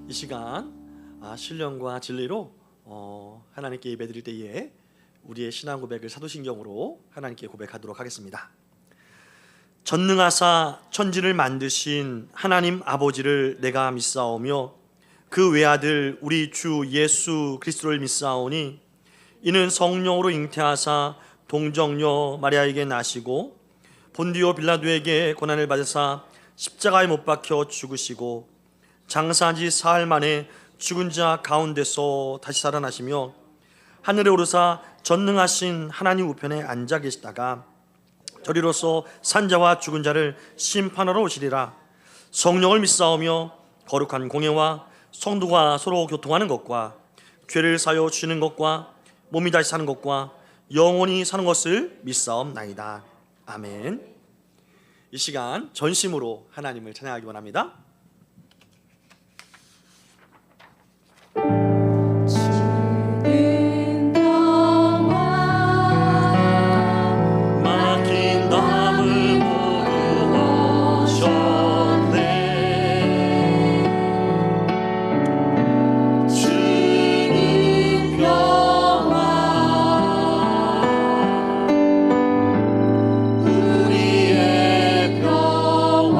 이 시간 신령과 진리로 하나님께 예배드릴 때에 우리의 신앙 고백을 사도신경으로 하나님께 고백하도록 하겠습니다. 전능하사 천지를 만드신 하나님 아버지를 내가 믿사오며 그 외아들 우리 주 예수 그리스도를 믿사오니 이는 성령으로 잉태하사 동정녀 마리아에게 나시고 본디오 빌라도에게 고난을 받으사 십자가에 못 박혀 죽으시고 장사한 지 사흘 만에 죽은 자 가운데서 다시 살아나시며 하늘에 오르사 전능하신 하나님 우편에 앉아 계시다가 저리로서 산자와 죽은 자를 심판하러 오시리라. 성령을 믿사오며 거룩한 공예와 성도가 서로 교통하는 것과 죄를 사여 주시는 것과 몸이 다시 사는 것과 영원히 사는 것을 믿사옵나이다. 아멘. 이 시간 전심으로 하나님을 찬양하기 원합니다. 우리의 평화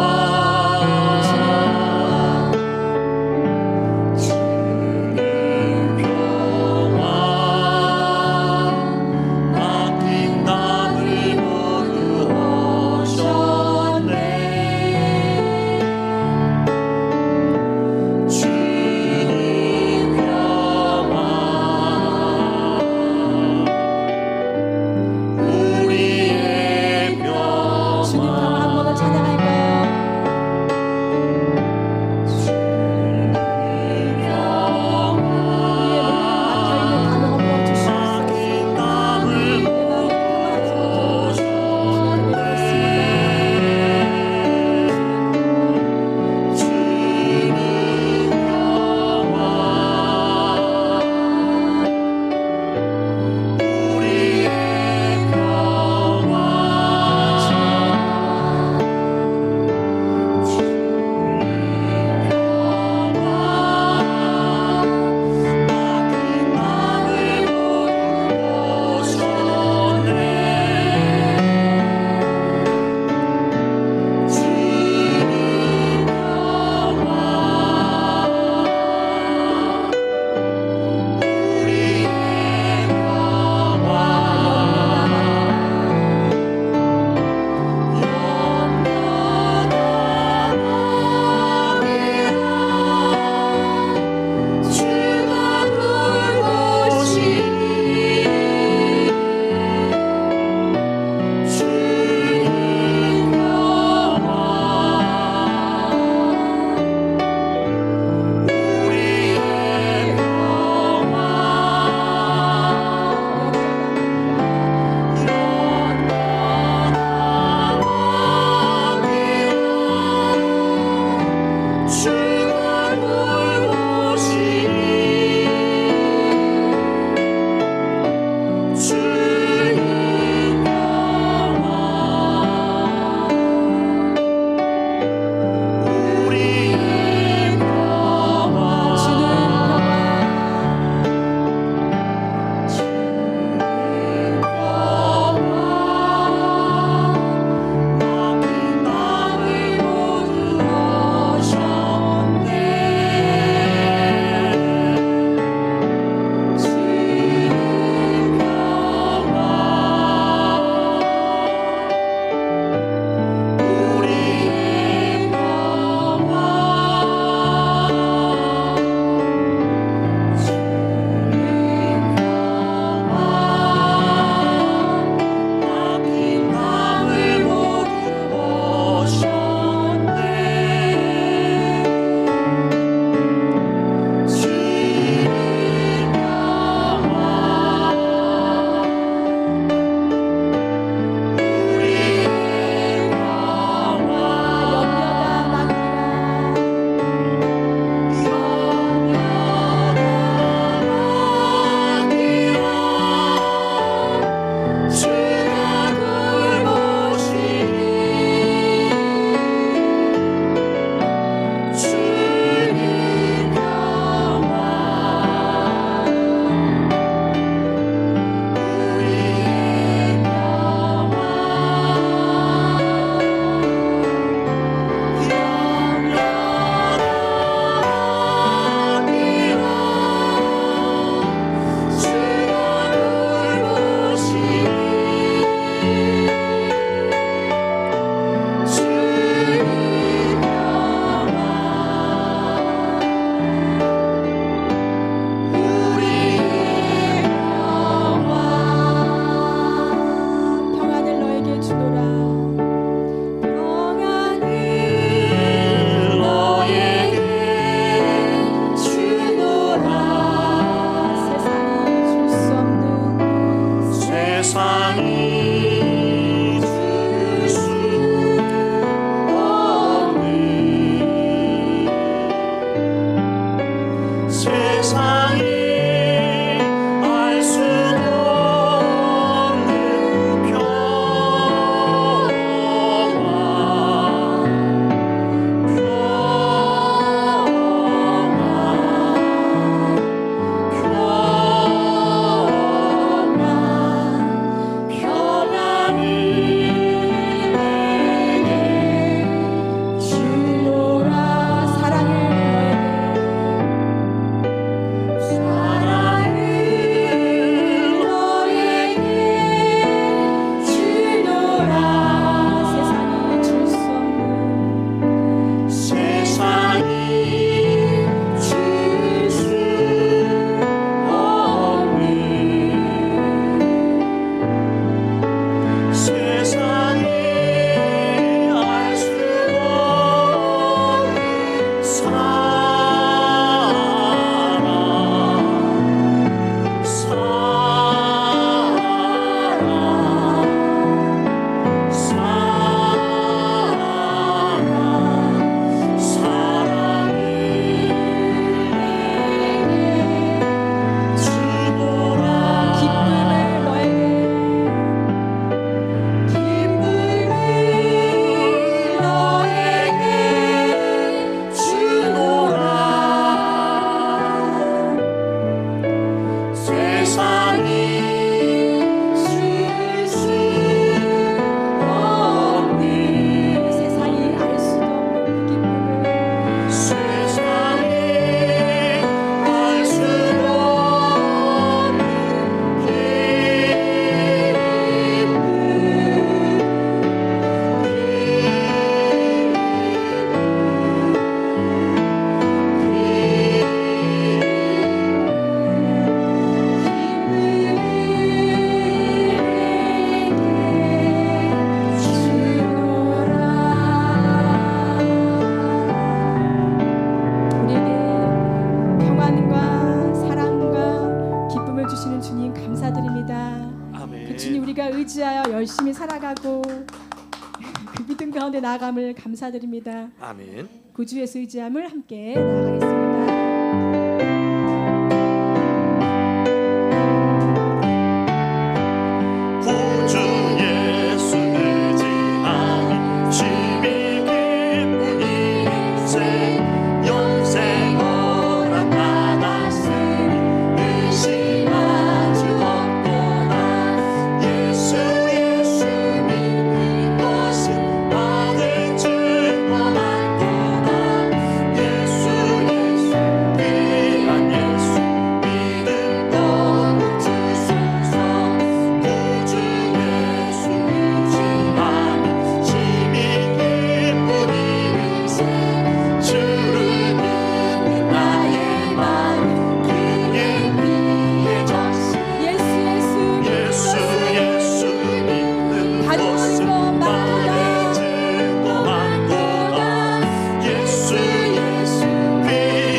의지하여 열심히 살아가고 그 믿음 가운데 나아감을 감사드립니다. 아멘. 구주 예수 의지함을 함께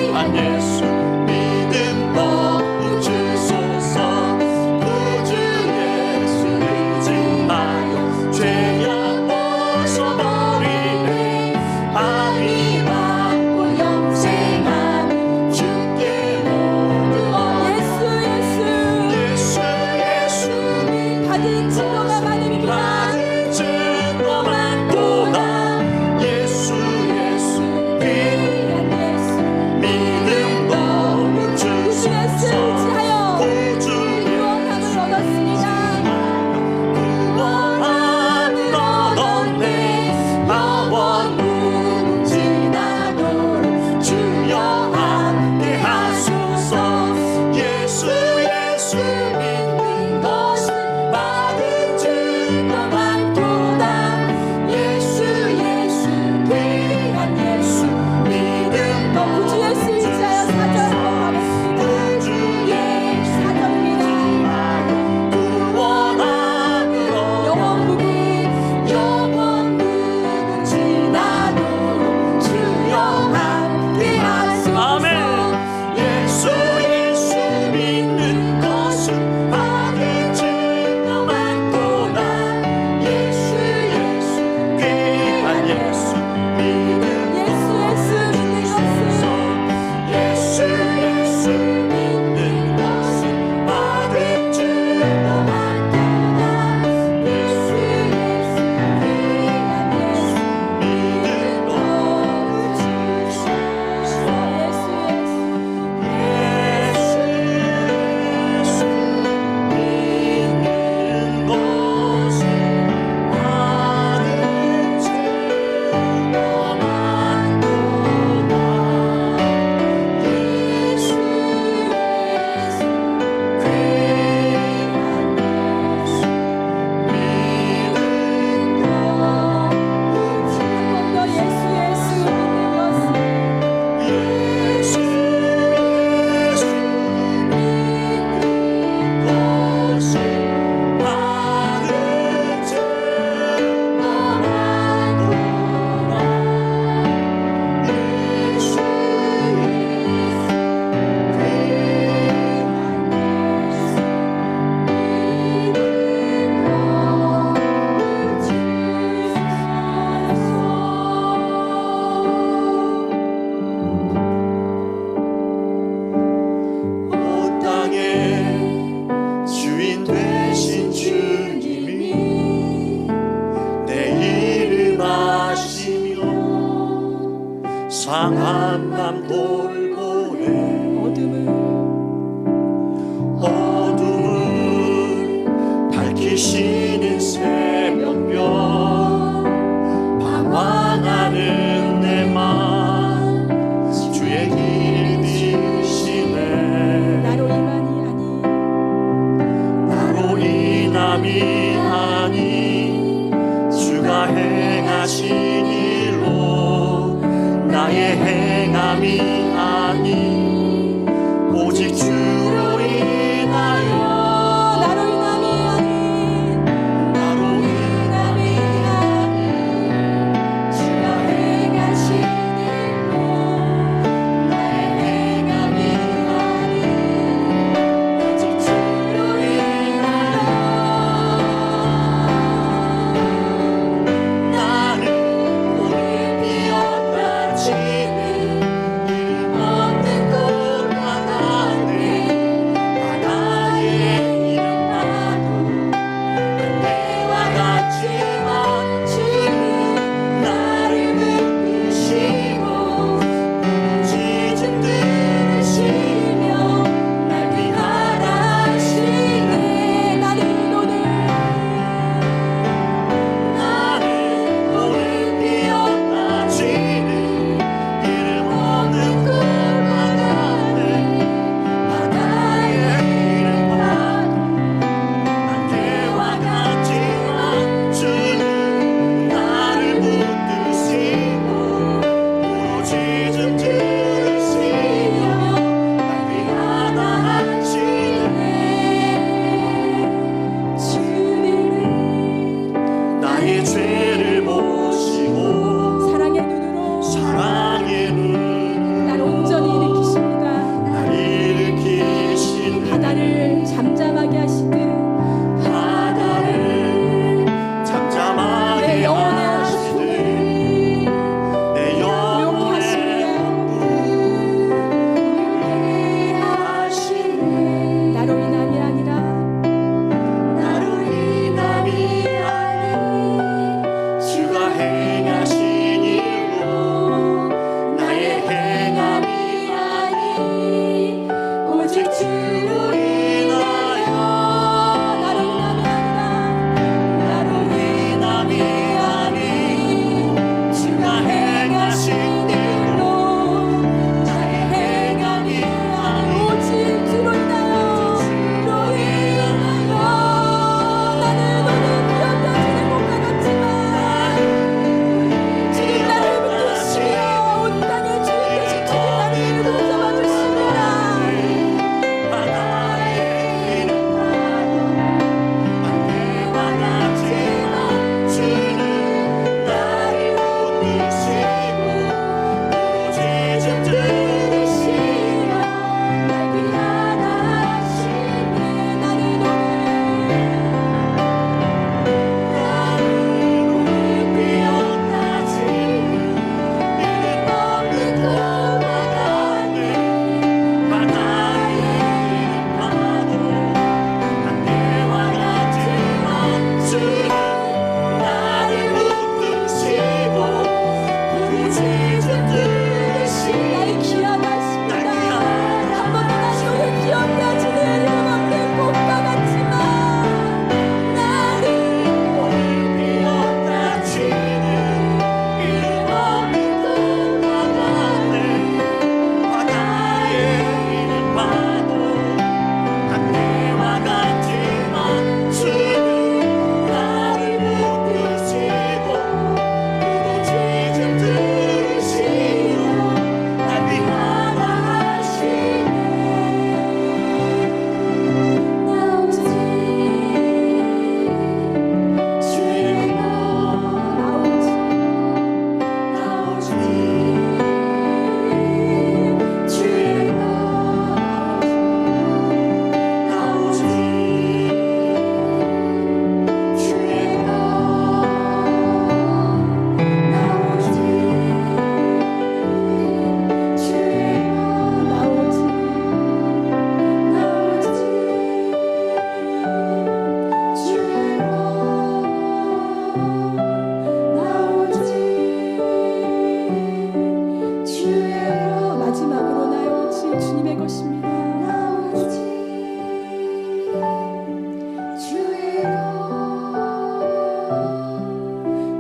나아가겠습니다. 상한 밤 돌고래 어둠을 밝히시는 새벽별 방황하는 내 맘 주의 길 비시네 나로 인함이 아니 주가 행하신 일로 나의 행함이 아니 오직 주로 인하여 나로 인함이 아니 오직 주님의 것입니다. 나 오직 주의 것,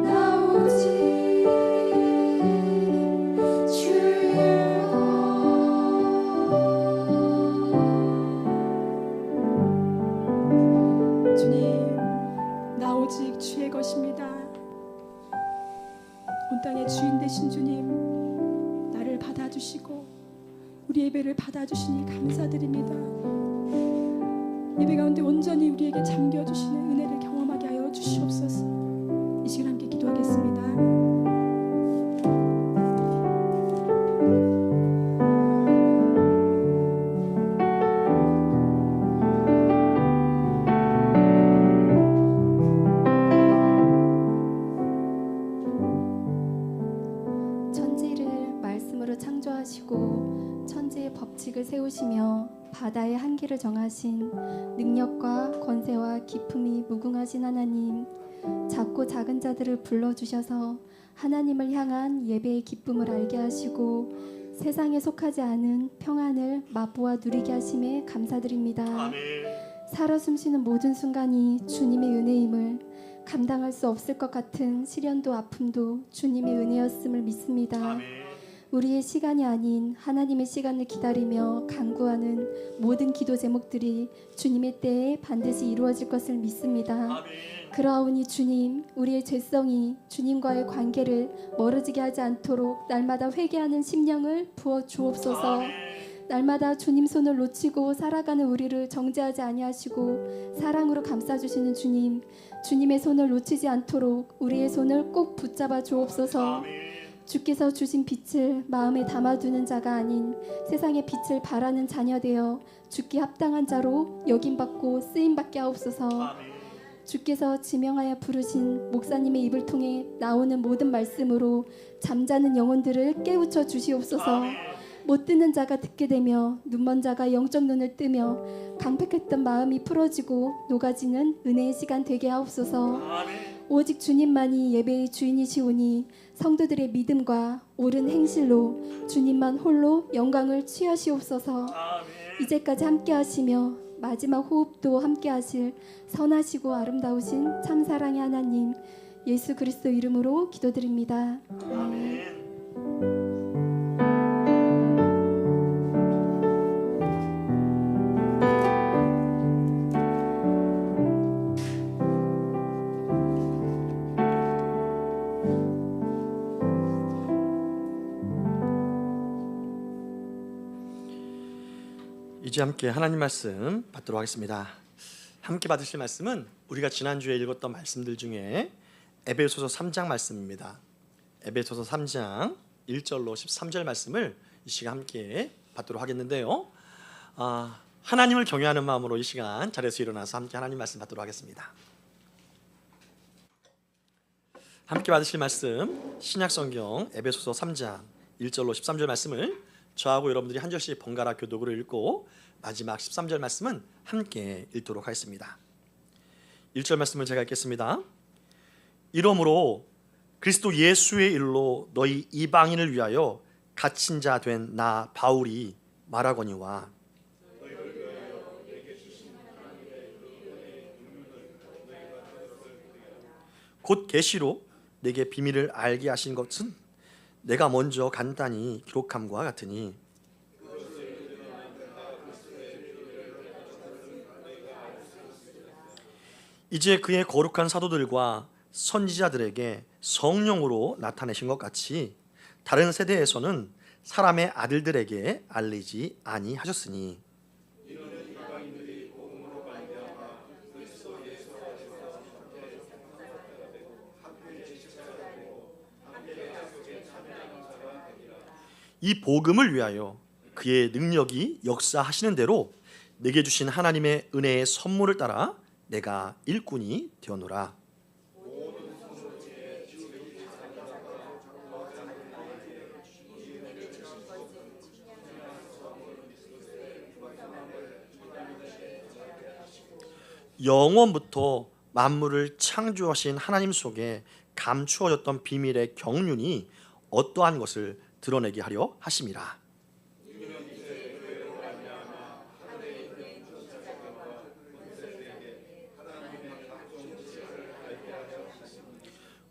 나 오직 주의 것. 주님, 나 오직 주의 것입니다. 온 땅의 주인 되신 주님, 나를 받아주시고 우리 예배를 받아주시니 감사드립니다. 예배 가운데 온전히 우리에게 잠겨주시는 은혜를 경험하게 하여 주시옵소서. 이 시간 함께 기도하겠습니다. 천지를 말씀으로 창조하시고 천지의 법칙을 세우시며 바다의 한계를 정하신 능력과 권세와 기품이 무궁하신 하나님, 작고 작은 자들을 불러주셔서 하나님을 향한 예배의 기쁨을 알게 하시고 세상에 속하지 않은 평안을 맛보아 누리게 하심에 감사드립니다. 아멘. 살아 숨쉬는 모든 순간이 주님의 은혜임을, 감당할 수 없을 것 같은 시련도 아픔도 주님의 은혜였음을 믿습니다. 아멘. 우리의 시간이 아닌 하나님의 시간을 기다리며 간구하는 모든 기도 제목들이 주님의 때에 반드시 이루어질 것을 믿습니다. 아멘. 그러하오니 주님, 우리의 죄성이 주님과의 관계를 멀어지게 하지 않도록 날마다 회개하는 심령을 부어 주옵소서. 아멘. 날마다 주님 손을 놓치고 살아가는 우리를 정죄하지 아니하시고 사랑으로 감싸주시는 주님, 주님의 손을 놓치지 않도록 우리의 손을 꼭 붙잡아 주옵소서. 아멘. 주께서 주신 빛을 마음에 담아두는 자가 아닌 세상의 빛을 발하는 자녀 되어 주께 합당한 자로 여김받고 쓰임받게 하옵소서. 아멘. 주께서 지명하여 부르신 목사님의 입을 통해 나오는 모든 말씀으로 잠자는 영혼들을 깨우쳐 주시옵소서. 아멘. 못 듣는 자가 듣게 되며 눈먼 자가 영적 눈을 뜨며 강팍했던 마음이 풀어지고 녹아지는 은혜의 시간 되게 하옵소서. 아멘. 오직 주님만이 예배의 주인이시오니 성도들의 믿음과 옳은 행실로 주님만 홀로 영광을 취하시옵소서. 아멘. 이제까지 함께 하시며 마지막 호흡도 함께 하실 선하시고 아름다우신 참사랑의 하나님, 예수 그리스도 이름으로 기도드립니다. 아멘. 이제 함께 하나님 말씀 받도록 하겠습니다. 함께 받으실 말씀은 우리가 지난주에 읽었던 말씀들 중에 에베소서 3장 말씀입니다. 에베소서 3장 1절로 13절 말씀을 이 시간 함께 받도록 하겠는데요. 하나님을 경외하는 마음으로 이 시간 자리에서 일어나서 함께 하나님 말씀 받도록 하겠습니다. 함께 받으실 말씀 신약성경 에베소서 3장 1절로 13절 말씀을 저하고 여러분들이 한 절씩 번갈아 교독으로 읽고 마지막 13절 말씀은 함께 읽도록 하겠습니다. 1절 말씀을 제가 읽겠습니다. 이러므로 그리스도 예수의 일로 너희 이방인을 위하여 갇힌 자 된 나 바울이 말하거니와 곧 계시로 내게 비밀을 알게 하신 것은 내가 먼저 간단히 기록함과 같으니 이제 그의 거룩한 사도들과 선지자들에게 성령으로 나타내신 것 같이 다른 세대에서는 사람의 아들들에게 알리지 아니하셨으니 이 복음을 위하여 그의 능력이 역사하시는 대로 내게 주신 하나님의 은혜의 선물을 따라 내가 일꾼이 되었노라. 영원부터 만물을 창조하신 하나님 속에 감추어졌던 비밀의 경륜이 어떠한 것을 드러내게 하려 하심이라.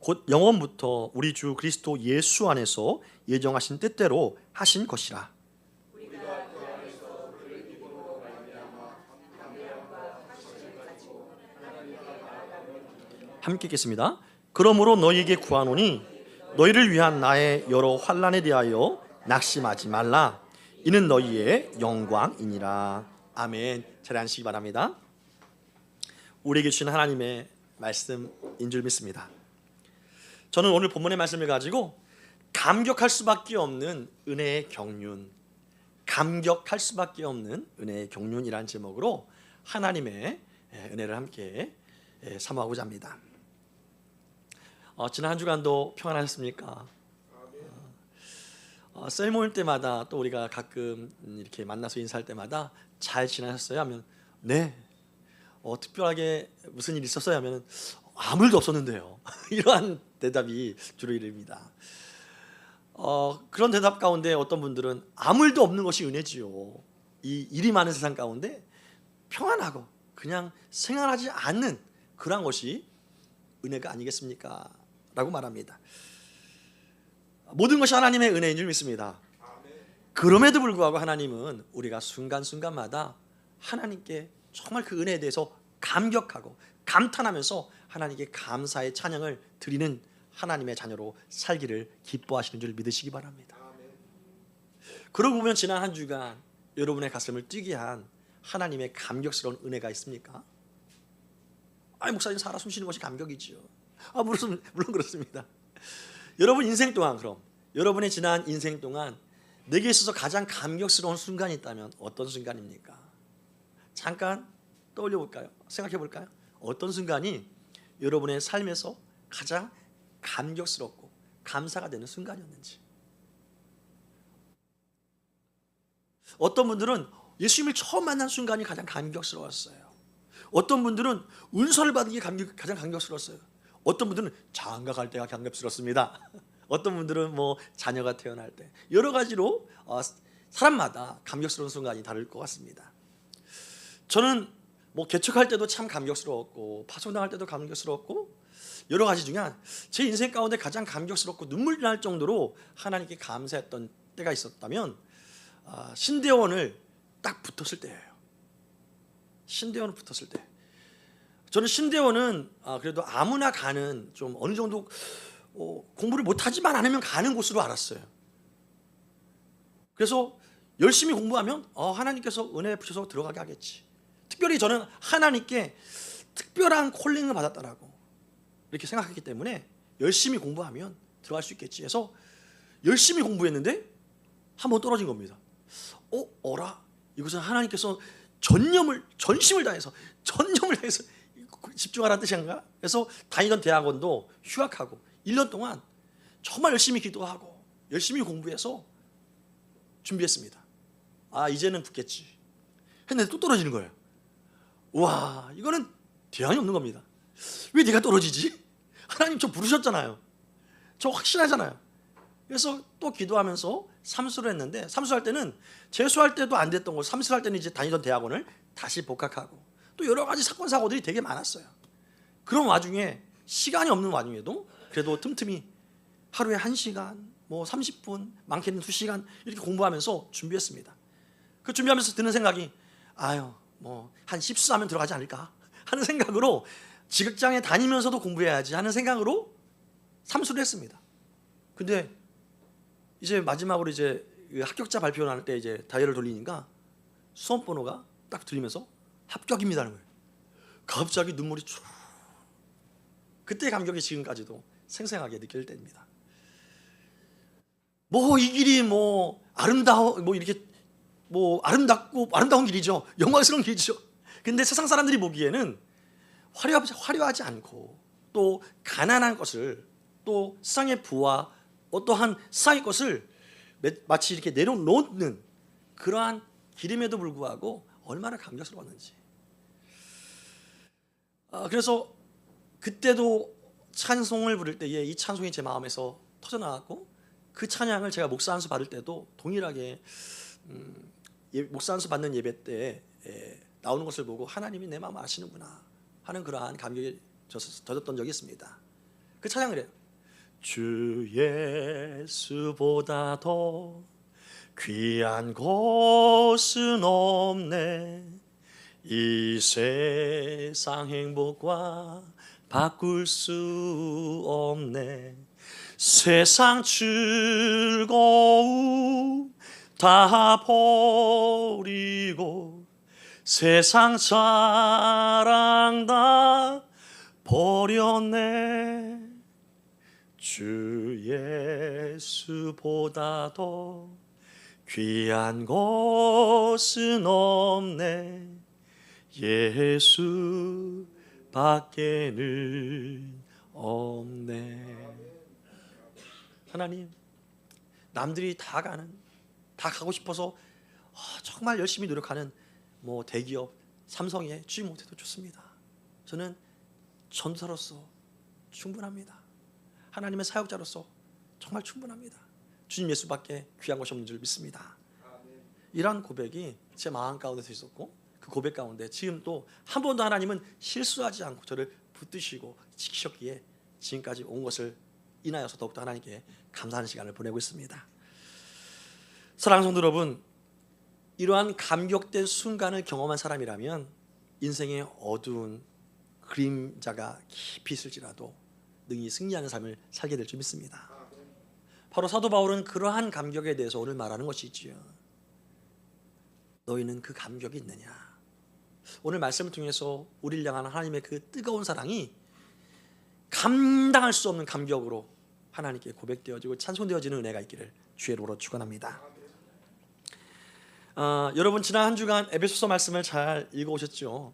곧 영원부터 우리 주 그리스도 예수 안에서 예정하신 뜻대로 하신 것이라. 함께 읽겠습니다. 그러므로 너희에게 구하노니 너희를 위한 나의 여러 환난에 대하여 낙심하지 말라. 이는 너희의 영광이니라. 아멘. 잘 앉으시기 바랍니다. 우리에게 주신 하나님의 말씀인 줄 믿습니다. 저는 오늘 본문의 말씀을 가지고 감격할 수밖에 없는 은혜의 경륜, 감격할 수밖에 없는 은혜의 경륜이라는 제목으로 하나님의 은혜를 함께 사모하고자 합니다. 지난 한 주간도 평안하셨습니까? 셀 모임 때마다 또 우리가 가끔 이렇게 만나서 인사할 때마다 잘 지나셨어요? 하면 네. 특별하게 무슨 일이 있었어요? 하면 아무 일도 없었는데요. 이러한 대답이 주로 이릅니다. 그런 대답 가운데 어떤 분들은 아무 일도 없는 것이 은혜지요. 이 일이 많은 세상 가운데 평안하고 그냥 생활하지 않는 그런 것이 은혜가 아니겠습니까? 라고 말합니다. 모든 것이 하나님의 은혜인 줄 믿습니다. 그럼에도 불구하고 하나님은 우리가 순간순간마다 하나님께 정말 그 은혜에 대해서 감격하고 감탄하면서 하나님께 감사의 찬양을 드리는 하나님의 자녀로 살기를 기뻐하시는 줄 믿으시기 바랍니다. 그러고 보면 지난 한 주간 여러분의 가슴을 뛰게 한 하나님의 감격스러운 은혜가 있습니까? 목사님 살아 숨쉬는 것이 감격이지요. 물론 그렇습니다. 여러분 인생 동안, 그럼 여러분의 지난 인생 동안 내게 있어서 가장 감격스러운 순간이 있다면 어떤 순간입니까? 잠깐 떠올려 볼까요? 생각해 볼까요? 어떤 순간이 여러분의 삶에서 가장 감격스럽고 감사가 되는 순간이었는지. 어떤 분들은 예수님을 처음 만난 순간이 가장 감격스러웠어요. 어떤 분들은 은사를 받은 게 가장 감격스러웠어요. 어떤 분들은 장가 갈 때가 감격스럽습니다. 어떤 분들은 자녀가 태어날 때, 여러 가지로 사람마다 감격스러운 순간이 다를 것 같습니다. 저는 개척할 때도 참 감격스러웠고 파송당할 때도 감격스러웠고 여러 가지 중에 제 인생 가운데 가장 감격스럽고 눈물이 날 정도로 하나님께 감사했던 때가 있었다면 신대원을 딱 붙었을 때예요. 신대원을 붙었을 때. 저는 신대원은 그래도 아무나 가는, 좀 어느 정도 공부를 못하지만 않으면 가는 곳으로 알았어요. 그래서 열심히 공부하면 하나님께서 은혜 부셔서 들어가게 하겠지. 특별히 저는 하나님께 특별한 콜링을 받았다라고 이렇게 생각했기 때문에 열심히 공부하면 들어갈 수 있겠지 해서 열심히 공부했는데 한번 떨어진 겁니다. 이것은 하나님께서 전심을 다해서 집중하라는 뜻인가? 그래서 다니던 대학원도 휴학하고 1년 동안 정말 열심히 기도하고 열심히 공부해서 준비했습니다. 이제는 붙겠지 했는데 또 떨어지는 거예요. 와, 이거는 대안이 없는 겁니다. 왜 내가 떨어지지? 하나님 저 부르셨잖아요. 저 확신하잖아요. 그래서 또 기도하면서 삼수를 했는데, 삼수할 때는 재수할 때도 안 됐던 거, 삼수할 때는 이제 다니던 대학원을 다시 복학하고 또 여러 가지 사건 사고들이 되게 많았어요. 그런 와중에 시간이 없는 와중에도 그래도 틈틈이 하루에 1시간, 30분, 많게는 2시간 이렇게 공부하면서 준비했습니다. 그 준비하면서 드는 생각이 한 10수하면 들어가지 않을까 하는 생각으로, 지극장에 다니면서도 공부해야지 하는 생각으로 삼수를 했습니다. 근데 이제 마지막으로 이제 합격자 발표 나올 때 이제 다이얼을 돌리니까 수험 번호가 딱 들리면서 합격입니다는 거예요. 갑자기 눈물이 쭉. 그때 감격이 지금까지도 생생하게 느낄 때입니다. 이 길이 이렇게 아름다운 길이죠. 영광스러운 길이죠. 근데 세상 사람들이 보기에는 화려하지 않고 또 가난한 것을, 또 세상의 부와 어떠한 세상의 것을 마치 이렇게 내려놓는 그러한 길임에도 불구하고 얼마나 감격스러웠는지. 그래서 그때도 찬송을 부를 때에 이 찬송이 제 마음에서 터져나왔고, 그 찬양을 제가 목사 안수 받을 때도 동일하게 목사 안수 받는 예배 때 나오는 것을 보고 하나님이 내 마음 아시는구나 하는 그러한 감격이 젖었던 적이 있습니다. 그 찬양을 해요. 주 예수보다 더 귀한 것은 없네. 이 세상 행복과 바꿀 수 없네. 세상 즐거움 다 버리고 세상 사랑 다 버렸네. 주 예수보다 더 귀한 것은 없네. 예수밖에는 없네. 하나님, 남들이 다 가고 싶어서 정말 열심히 노력하는 뭐 대기업 삼성에 취직 못해도 좋습니다. 저는 전도사로서 충분합니다. 하나님의 사역자로서 정말 충분합니다. 주님 예수밖에 귀한 것이 없는 줄 믿습니다. 이런 고백이 제 마음 가운데서 있었고, 그 고백 가운데 지금 또 한 번도 하나님은 실수하지 않고 저를 붙드시고 지키셨기에 지금까지 온 것을 인하여서 더욱더 하나님께 감사하는 시간을 보내고 있습니다. 사랑하는 성도 여러분, 이러한 감격된 순간을 경험한 사람이라면 인생의 어두운 그림자가 깊이 있을지라도 능히 승리하는 삶을 살게 될 줄 믿습니다. 바로 사도 바울은 그러한 감격에 대해서 오늘 말하는 것이 있지요. 너희는 그 감격이 있느냐? 오늘 말씀을 통해서 우리를 향한 하나님의 그 뜨거운 사랑이 감당할 수 없는 감격으로 하나님께 고백되어지고 찬송되어지는 은혜가 있기를 주의 이름으로 축원합니다. 여러분 지난 한 주간 에베소서 말씀을 잘 읽어오셨죠?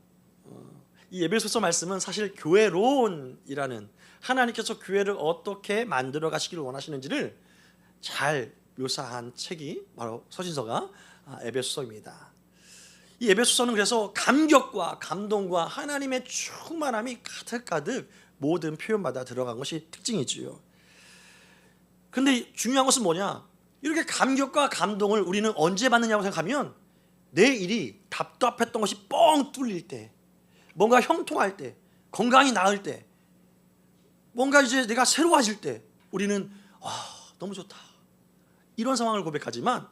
이 에베소서 말씀은 사실 교회론이라는, 하나님께서 교회를 어떻게 만들어 가시기를 원하시는지를 잘 묘사한 책이 바로 서신서가 에베소서입니다. 이 에베소서는 그래서 감격과 감동과 하나님의 충만함이 가득가득 모든 표현마다 들어간 것이 특징이지요. 근데 중요한 것은 뭐냐? 이렇게 감격과 감동을 우리는 언제 받느냐고 생각하면 내 일이 답답했던 것이 뻥 뚫릴 때, 뭔가 형통할 때, 건강이 나을 때, 뭔가 이제 내가 새로워질 때 우리는 너무 좋다, 이런 상황을 고백하지만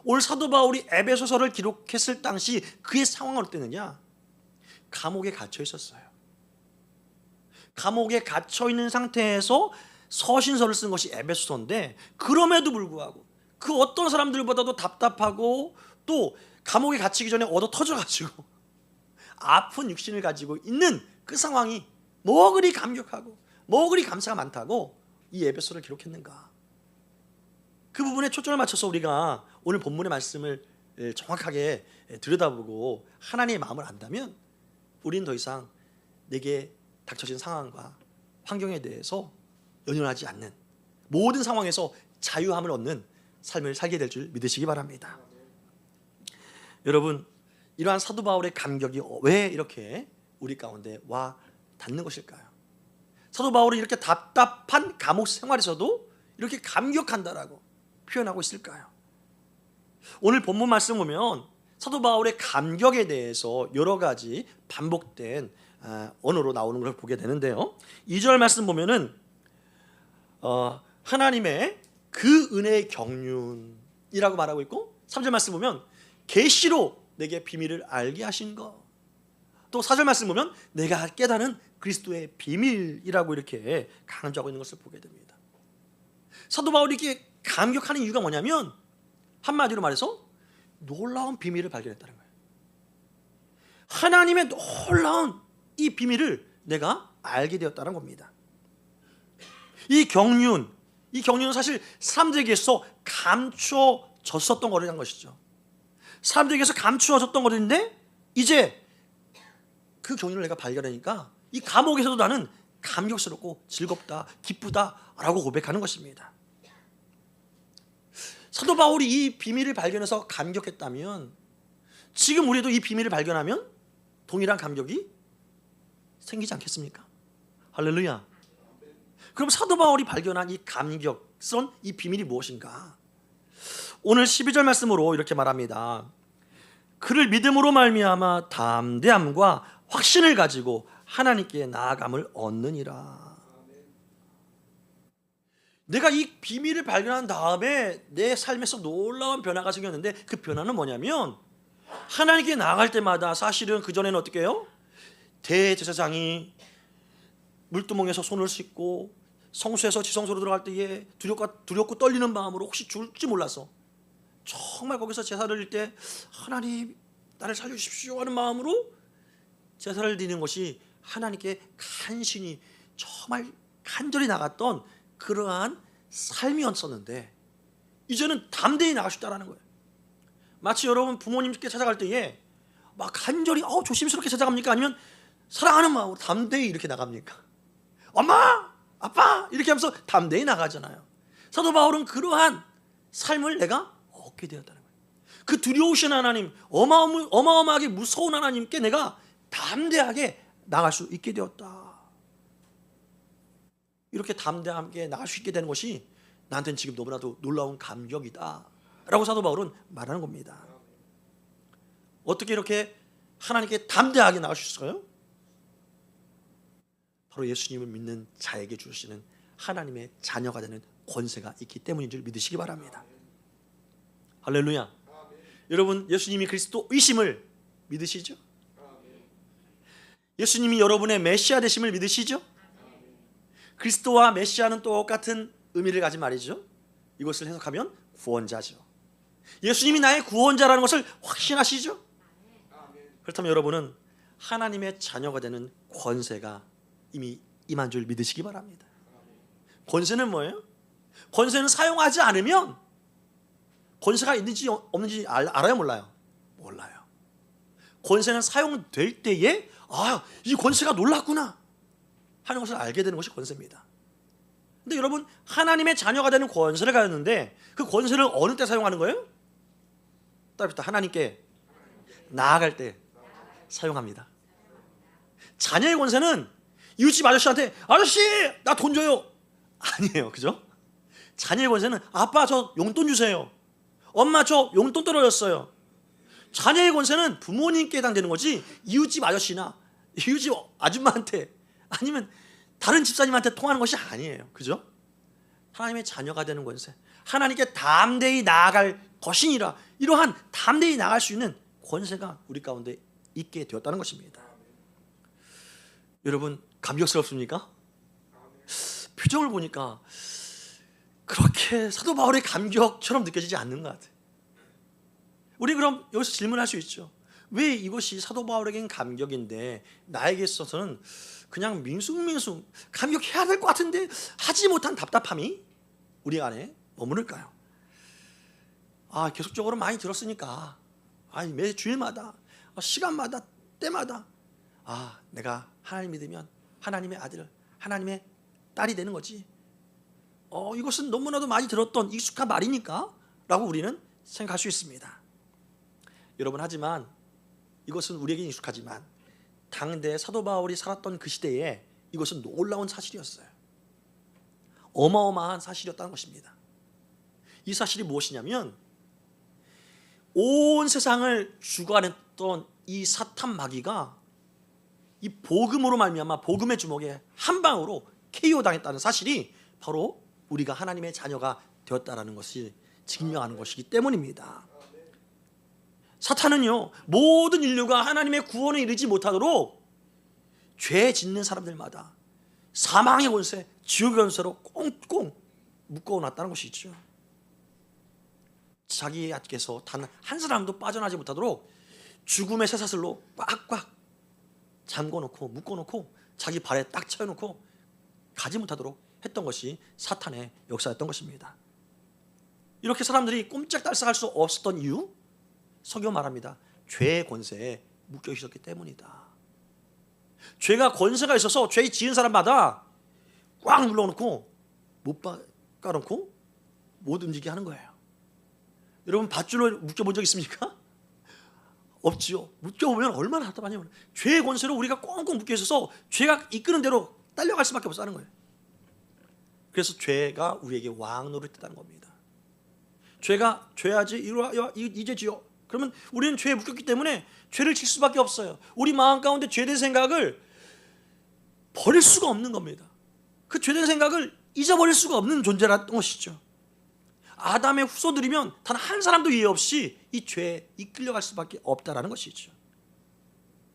오늘 사도 바울이 에베소서를 기록했을 당시 그의 상황은 어땠느냐? 감옥에 갇혀 있었어요. 감옥에 갇혀 있는 상태에서 서신서를 쓴 것이 에베소서인데, 그럼에도 불구하고 그 어떤 사람들보다도 답답하고 또 감옥에 갇히기 전에 얻어 터져가지고 아픈 육신을 가지고 있는 그 상황이 뭐 그리 감격하고 뭐 그리 감사가 많다고 이 에베소서를 기록했는가? 그 부분에 초점을 맞춰서 우리가 오늘 본문의 말씀을 정확하게 들여다보고 하나님의 마음을 안다면 우리는 더 이상 내게 닥쳐진 상황과 환경에 대해서 연연하지 않는, 모든 상황에서 자유함을 얻는 삶을 살게 될 줄 믿으시기 바랍니다. 여러분, 이러한 사도 바울의 감격이 왜 이렇게 우리 가운데 와 닿는 것일까요? 사도 바울이 이렇게 답답한 감옥 생활에서도 이렇게 감격한다라고 표현하고 있을까요? 오늘 본문 말씀 보면 사도 바울의 감격에 대해서 여러 가지 반복된 언어로 나오는 걸 보게 되는데요. 2절 말씀 보면은 하나님의 그 은혜의 경륜이라고 말하고 있고, 3절 말씀 보면 계시로 내게 비밀을 알게 하신 것, 또 4절 말씀 보면 내가 깨닫는 그리스도의 비밀이라고 이렇게 강조하고 있는 것을 보게 됩니다. 사도 바울이 이렇게 감격하는 이유가 뭐냐면 한마디로 말해서 놀라운 비밀을 발견했다는 거예요. 하나님의 놀라운 이 비밀을 내가 알게 되었다는 겁니다. 이 경륜은 사실 사람들에게서 감추어졌었던 거라는 것이죠. 사람들에게서 감추어졌던 것인데 이제 그 경륜을 내가 발견하니까 이 감옥에서도 나는 감격스럽고 즐겁다, 기쁘다라고 고백하는 것입니다. 사도 바울이 이 비밀을 발견해서 감격했다면 지금 우리도 이 비밀을 발견하면 동일한 감격이 생기지 않겠습니까? 할렐루야. 그럼 사도 바울이 발견한 이 감격스러운 이 비밀이 무엇인가? 오늘 12절 말씀으로 이렇게 말합니다. 그를 믿음으로 말미암아 담대함과 확신을 가지고 하나님께 나아감을 얻느니라. 내가 이 비밀을 발견한 다음에 내 삶에서 놀라운 변화가 생겼는데, 그 변화는 뭐냐면 하나님께 나아갈 때마다 사실은 그전에는 어떻게 해요? 대제사장이 물두멍에서 손을 씻고 성소에서 지성소로 들어갈 때에 두렵고 떨리는 마음으로 혹시 죽을지 몰라서 정말 거기서 제사를 드릴 때 하나님 나를 살려주십시오 하는 마음으로 제사를 드리는 것이 하나님께 간신히 정말 간절히 나갔던 그러한 삶이었었는데, 이제는 담대히 나갈 수 있다는 거예요. 마치 여러분 부모님께 찾아갈 때에 막 간절히 조심스럽게 찾아갑니까? 아니면 사랑하는 마음으로 담대히 이렇게 나갑니까? 엄마! 아빠! 이렇게 하면서 담대히 나가잖아요. 사도 바울은 그러한 삶을 내가 얻게 되었다는 거예요. 그 두려우신 하나님, 어마어마하게 무서운 하나님께 내가 담대하게 나갈 수 있게 되었다. 이렇게 담대하게 나갈 수 있게 되는 것이 나한테는 지금 너무나도 놀라운 감격이다 라고 사도 바울은 말하는 겁니다. 어떻게 이렇게 하나님께 담대하게 나갈 수 있을까요? 바로 예수님을 믿는 자에게 주시는 하나님의 자녀가 되는 권세가 있기 때문인 줄 믿으시기 바랍니다. 할렐루야. 여러분, 예수님이 그리스도이심을 믿으시죠? 예수님이 여러분의 메시아 되심을 믿으시죠? 그리스도와 메시아는 똑같은 의미를 가진 말이죠. 이것을 해석하면 구원자죠. 예수님이 나의 구원자라는 것을 확신하시죠? 그렇다면 여러분은 하나님의 자녀가 되는 권세가 이미 임한 줄 믿으시기 바랍니다. 권세는 뭐예요? 권세는 사용하지 않으면 권세가 있는지 없는지 알아요, 몰라요? 몰라요. 권세는 사용될 때에 이 권세가 놀랍구나 하는 것을 알게 되는 것이 권세입니다. 근데 여러분, 하나님의 자녀가 되는 권세를 가졌는데 그 권세를 어느 때 사용하는 거예요? 따라붙어 하나님께 나아갈 때 사용합니다. 자녀의 권세는 이웃집 아저씨한테 아저씨 나 돈 줘요 아니에요, 그죠? 자녀의 권세는 아빠 저 용돈 주세요, 엄마 저 용돈 떨어졌어요. 자녀의 권세는 부모님께 해당되는 거지 이웃집 아저씨나 이웃집 아줌마한테 아니면 다른 집사님한테 통하는 것이 아니에요, 그죠? 하나님의 자녀가 되는 권세, 하나님께 담대히 나아갈 것이니라, 이러한 담대히 나아갈 수 있는 권세가 우리 가운데 있게 되었다는 것입니다. 여러분, 감격스럽습니까? 표정을 보니까 그렇게 사도 바울의 감격처럼 느껴지지 않는 것 같아요. 우리 그럼 여기서 질문할 수 있죠. 왜 이것이 사도 바울에겐 감격인데 나에게 있어서는 그냥 밍숭밍숭 감격해야 될 것 같은데 하지 못한 답답함이 우리 안에 머무를까요? 계속적으로 많이 들었으니까 매 주일마다 시간마다 때마다 내가 하나님 믿으면 하나님의 아들, 하나님의 딸이 되는 거지. 이것은 너무나도 많이 들었던 익숙한 말이니까 라고 우리는 생각할 수 있습니다. 여러분, 하지만 이것은 우리에게 익숙하지만 당대 사도 바울이 살았던 그 시대에 이것은 놀라운 사실이었어요. 어마어마한 사실이었다는 것입니다. 이 사실이 무엇이냐면 온 세상을 주관했던 이 사탄 마귀가 이 복음으로 말미암아 복음의 주먹에 한 방으로 KO 당했다는 사실이 바로 우리가 하나님의 자녀가 되었다라는 것이 증명하는 것이기 때문입니다. 사탄은요, 모든 인류가 하나님의 구원에 이르지 못하도록 죄 짓는 사람들마다 사망의 권세, 지옥의 권세로 꽁꽁 묶어놨다는 것이 있죠. 자기에게서 단 한 사람도 빠져나지 못하도록 죽음의 쇠사슬로 꽉꽉 잠궈놓고 묶어놓고 자기 발에 딱 채워놓고 가지 못하도록 했던 것이 사탄의 역사였던 것입니다. 이렇게 사람들이 꼼짝달싹할 수 없었던 이유, 성경 말합니다. 죄의 권세에 묶여 있었기 때문이다. 죄가 권세가 있어서 죄 지은 사람마다 꽉 눌러놓고 못 박아놓고 못 움직이게 하는 거예요. 여러분, 밧줄로 묶여본 적 있습니까? 없지요. 묶여보면 얼마나 답답하냐고. 죄의 권세로 우리가 꽁꽁 묶여 있어서 죄가 이끄는 대로 딸려갈 수밖에 없다는 거예요. 그래서 죄가 우리에게 왕 노릇했다는 겁니다. 죄가 죄하지 이제 지어. 그러면 우리는 죄에 묶였기 때문에 죄를 질 수밖에 없어요. 우리 마음 가운데 죄된 생각을 버릴 수가 없는 겁니다. 그 죄된 생각을 잊어버릴 수가 없는 존재라는 것이죠. 아담의 후손들이면 단 한 사람도 이해 없이 이 죄에 이끌려갈 수밖에 없다라는 것이죠.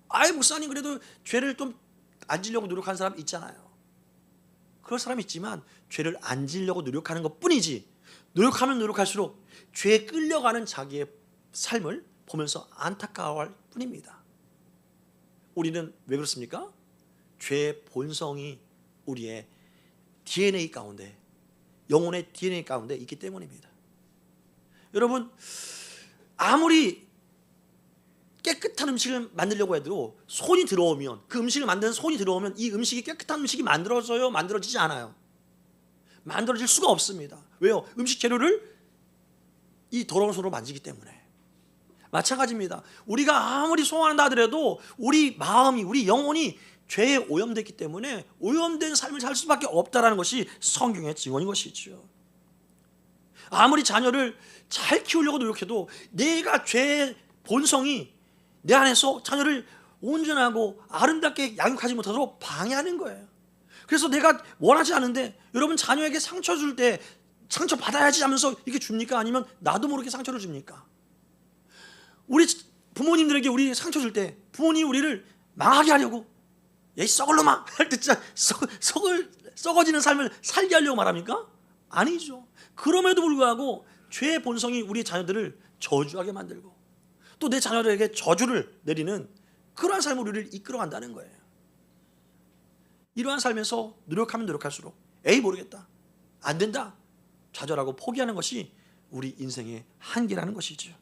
아이 목사님 그래도 죄를 좀 안 지려고 노력하는 사람 있잖아요. 그럴 사람 있지만 죄를 안 지려고 노력하는 것뿐이지, 노력하면 노력할수록 죄에 끌려가는 자기의 삶을 보면서 안타까워할 뿐입니다. 우리는 왜 그렇습니까? 죄의 본성이 우리의 DNA 가운데, 영혼의 DNA 가운데 있기 때문입니다. 여러분, 아무리 깨끗한 음식을 만들려고 해도 손이 들어오면, 그 음식을 만드는 손이 들어오면 이 음식이 깨끗한 음식이 만들어져요? 만들어지지 않아요? 만들어질 수가 없습니다. 왜요? 음식 재료를 이 더러운 손으로 만지기 때문에. 마찬가지입니다. 우리가 아무리 소원한다 하더라도 우리 마음이, 우리 영혼이 죄에 오염됐기 때문에 오염된 삶을 살 수밖에 없다는 것이 성경의 증언인 것이죠. 아무리 자녀를 잘 키우려고 노력해도 내가 죄의 본성이 내 안에서 자녀를 온전하고 아름답게 양육하지 못하도록 방해하는 거예요. 그래서 내가 원하지 않은데, 여러분 자녀에게 상처 줄 때 상처 받아야지 하면서 이렇게 줍니까? 아니면 나도 모르게 상처를 줍니까? 우리 부모님들에게 우리 상처 줄 때 부모님이 우리를 망하게 하려고, 야 이 썩을 놈아 할 때 진짜 썩어지는 삶을 살게 하려고 말합니까? 아니죠. 그럼에도 불구하고 죄의 본성이 우리 자녀들을 저주하게 만들고 또 내 자녀들에게 저주를 내리는 그러한 삶을 우리를 이끌어간다는 거예요. 이러한 삶에서 노력하면 노력할수록 에이 모르겠다, 안 된다, 좌절하고 포기하는 것이 우리 인생의 한계라는 것이죠.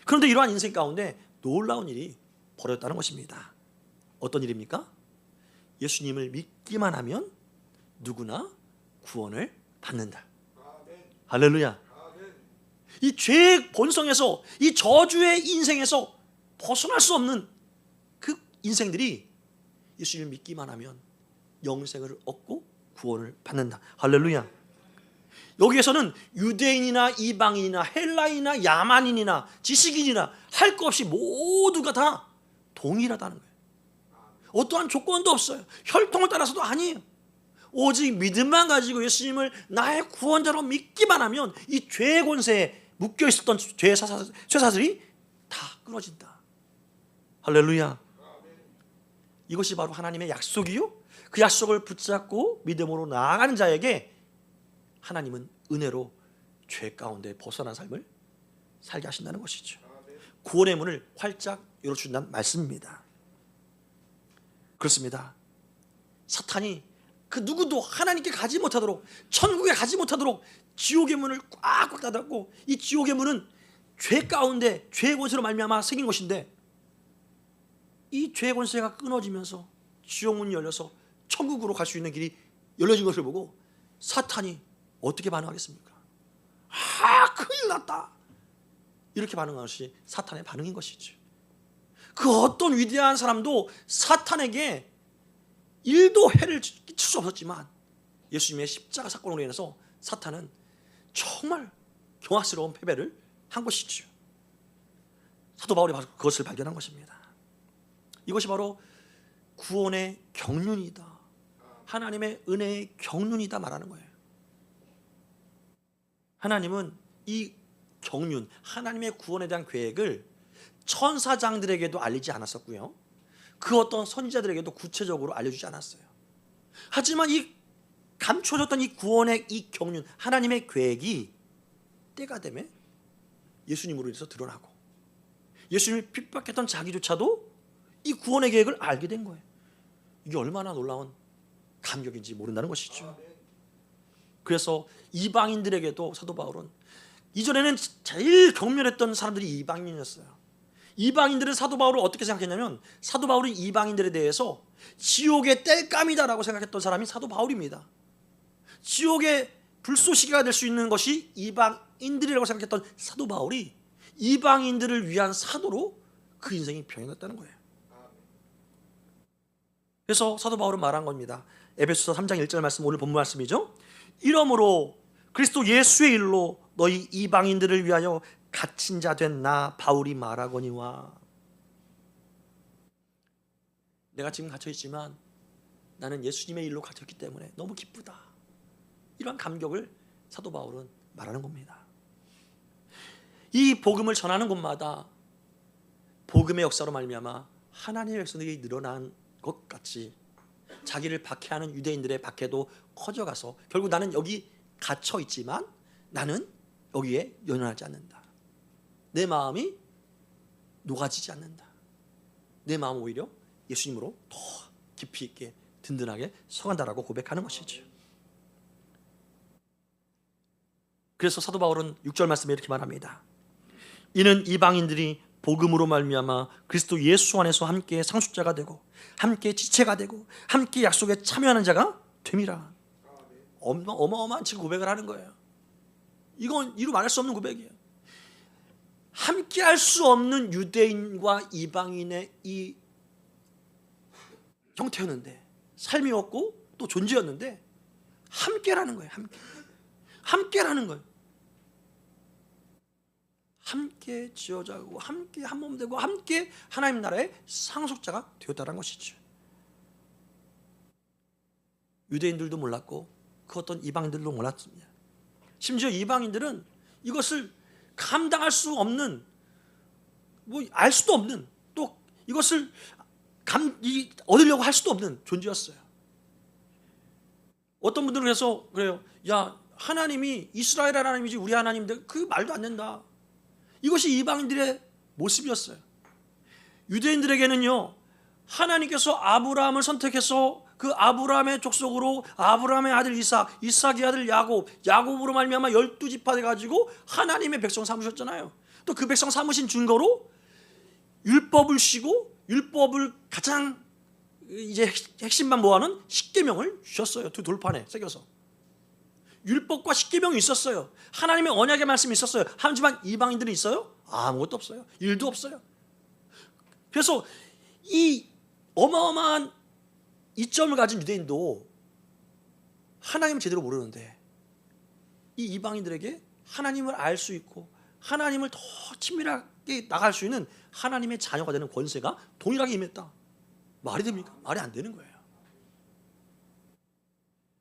그런데 이러한 인생 가운데 놀라운 일이 벌어졌다는 것입니다. 어떤 일입니까? 예수님을 믿기만 하면 누구나 구원을 받는다. 할렐루야. 이 죄의 본성에서, 이 저주의 인생에서 벗어날 수 없는 그 인생들이 예수님을 믿기만 하면 영생을 얻고 구원을 받는다. 할렐루야. 여기에서는 유대인이나 이방인이나 헬라인이나 야만인이나 지식인이나 할 것 없이 모두가 다 동일하다는 거예요. 어떠한 조건도 없어요. 혈통을 따라서도 아니에요. 오직 믿음만 가지고 예수님을 나의 구원자로 믿기만 하면 이 죄의 권세에 묶여 있었던 죄의 쇠사슬이 다 끊어진다. 할렐루야. 이것이 바로 하나님의 약속이요, 그 약속을 붙잡고 믿음으로 나아가는 자에게 하나님은 은혜로 죄 가운데 벗어난 삶을 살게 하신다는 것이죠. 구원의 문을 활짝 열어준다는 말씀입니다. 그렇습니다. 사탄이 그 누구도 하나님께 가지 못하도록, 천국에 가지 못하도록 지옥의 문을 꽉꽉 닫았고, 이 지옥의 문은 죄 가운데 죄의 권세로 말미암아 생긴 것인데, 이 죄의 권세가 끊어지면서 지옥 문이 열려서 천국으로 갈 수 있는 길이 열려진 것을 보고 사탄이 어떻게 반응하겠습니까? 아, 큰일 났다, 이렇게 반응하는 것이 사탄의 반응인 것이죠. 그 어떤 위대한 사람도 사탄에게 일도 해를 끼칠 수 없었지만 예수님의 십자가 사건으로 인해서 사탄은 정말 경악스러운 패배를 한 것이죠. 사도 바울이 바로 그것을 발견한 것입니다. 이것이 바로 구원의 경륜이다, 하나님의 은혜의 경륜이다 말하는 거예요. 하나님은 이 경륜, 하나님의 구원에 대한 계획을 천사장들에게도 알리지 않았었고요, 그 어떤 선지자들에게도 구체적으로 알려주지 않았어요. 하지만 이 감춰졌던 이 구원의 이 경륜, 하나님의 계획이 때가 되면 예수님으로 인해서 드러나고, 예수님을 핍박했던 자기조차도 이 구원의 계획을 알게 된 거예요. 이게 얼마나 놀라운 감격인지 모른다는 것이죠. 그래서 이방인들에게도 사도 바울은, 이전에는 제일 경멸했던 사람들이 이방인이었어요. 이방인들은 사도 바울을 어떻게 생각했냐면, 사도 바울은 이방인들에 대해서 지옥의 땔감이다라고 생각했던 사람이 사도 바울입니다. 지옥의 불쏘시개가 될 수 있는 것이 이방인들이라고 생각했던 사도 바울이 이방인들을 위한 사도로 그 인생이 변해갔다는 거예요. 그래서 사도 바울은 말한 겁니다. 에베소서 3장 1절 말씀, 오늘 본문 말씀이죠. 이러므로 그리스도 예수의 일로 너희 이방인들을 위하여 갇힌 자 된 나 바울이 말하거니와. 내가 지금 갇혀있지만 나는 예수님의 일로 갇혔기 때문에 너무 기쁘다. 이런 감격을 사도 바울은 말하는 겁니다. 이 복음을 전하는 곳마다 복음의 역사로 말미암아 하나님의 백성들이 늘어난 것 같이 자기를 박해하는 유대인들의 박해도 커져가서 결국 나는 여기 갇혀 있지만 나는 여기에 연연하지 않는다. 내 마음이 녹아지지 않는다. 내 마음 오히려 예수님으로 더 깊이 있게 든든하게 서간다라고 고백하는 것이죠. 그래서 사도 바울은 6절 말씀에 이렇게 말합니다. 이는 이방인들이 복음으로 말미암아 그리스도 예수 안에서 함께 상속자가 되고 함께 지체가 되고 함께 약속에 참여하는 자가 됨이라. 어마어마한 지금 고백을 하는 거예요. 이건 이루 말할 수 없는 고백이에요. 함께 할 수 없는 유대인과 이방인의 이 형태였는데, 삶이었고 또 존재였는데 함께라는 거예요. 함께라는 거예요. 함께 지어자고 함께 한 몸 되고 함께 하나님 나라의 상속자가 되었다는 것이죠. 유대인들도 몰랐고 그 어떤 이방인들도 몰랐습니다. 심지어 이방인들은 이것을 감당할 수 없는, 알 수도 없는, 또 이것을 얻으려고 할 수도 없는 존재였어요. 어떤 분들은 그래서 그래요. 야, 하나님이 이스라엘 하나님이지 우리 하나님인데 그 말도 안 된다. 이것이 이방인들의 모습이었어요. 유대인들에게는요, 하나님께서 아브라함을 선택해서 그 아브라함의 족속으로 아브라함의 아들 이삭, 이삭의 아들 야곱, 야곱으로 말미암아 12지파 돼가지고 하나님의 백성 삼으셨잖아요. 또 그 백성 삼으신 증거로 율법을 쉬고 율법을 가장 이제 핵심만 모아는 십계명을 주셨어요. 두 돌판에 새겨서. 율법과 십계명이 있었어요. 하나님의 언약의 말씀이 있었어요. 하지만 이방인들은 있어요? 아무것도 없어요. 일도 없어요. 그래서 이 어마어마한 이점을 가진 유대인도 하나님을 제대로 모르는데 이 이방인들에게 하나님을 알 수 있고 하나님을 더 친밀하게 나갈 수 있는 하나님의 자녀가 되는 권세가 동일하게 임했다. 말이 됩니까? 말이 안 되는 거예요.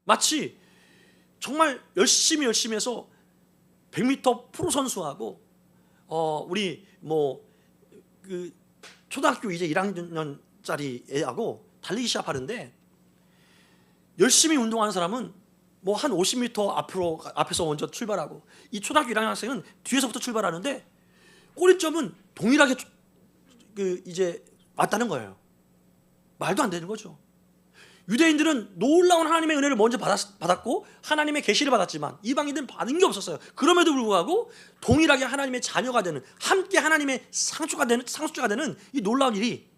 마치 정말 열심히 해서 100m 프로 선수하고 우리 그 초등학교 이제 1학년짜리 애하고 달리기 시합하는데 열심히 운동하는 사람은 한 50m 앞에서 먼저 출발하고 이 초등학교 1학년 학생은 뒤에서부터 출발하는데 꼬리점은 동일하게 이제 맞다는 거예요. 말도 안 되는 거죠. 유대인들은 놀라운 하나님의 은혜를 먼저 받았고 하나님의 계시를 받았지만 이방인들은 받은 게 없었어요. 그럼에도 불구하고 동일하게 하나님의 자녀가 되는, 함께 하나님의 상속자가 되는 이 놀라운 일이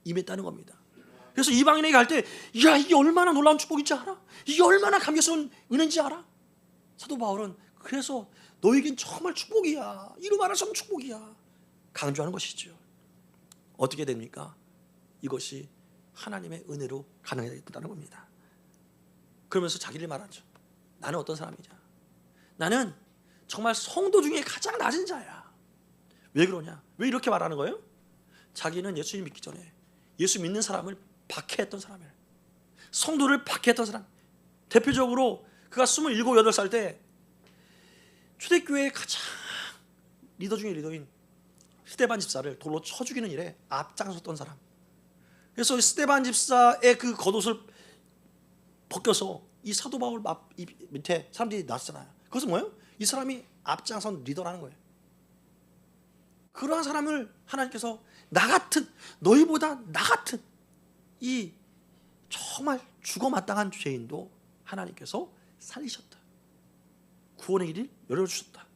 임했다는 겁니다. 그래서 이방인에게 갈 때, 야, 이게 얼마나 놀라운 축복인지 알아? 이게 얼마나 감격스러운 은혜인지 알아? 사도 바울은 그래서 너에겐 정말 축복이야. 이루 말할 수 없는 축복이야. 강조하는 것이죠. 어떻게 됩니까? 이것이 하나님의 은혜로 가능하다는 겁니다. 그러면서 자기를 말하죠. 나는 어떤 사람이냐? 나는 정말 성도 중에 가장 낮은 자야. 왜 그러냐? 왜 이렇게 말하는 거예요? 자기는 예수님 믿기 전에 예수 믿는 사람을 박해했던 사람이에요. 성도를 박해했던 사람. 대표적으로 그가 27, 8살 때 초대교회의 가장 리더 중에 리더인 스데반 집사를 돌로 쳐 죽이는 일에 앞장섰던 사람. 그래서 스데반 집사의 그 겉옷을 벗겨서 이 사도 바울 밑에 사람들이 났잖아요. 그것은 뭐예요? 이 사람이 앞장선 리더라는 거예요. 그러한 사람을 하나님께서 나 같은, 너희보다 나 같은 이 정말 죽어마땅한 죄인도 하나님께서 살리셨다. 구원의 길을 열어주셨다.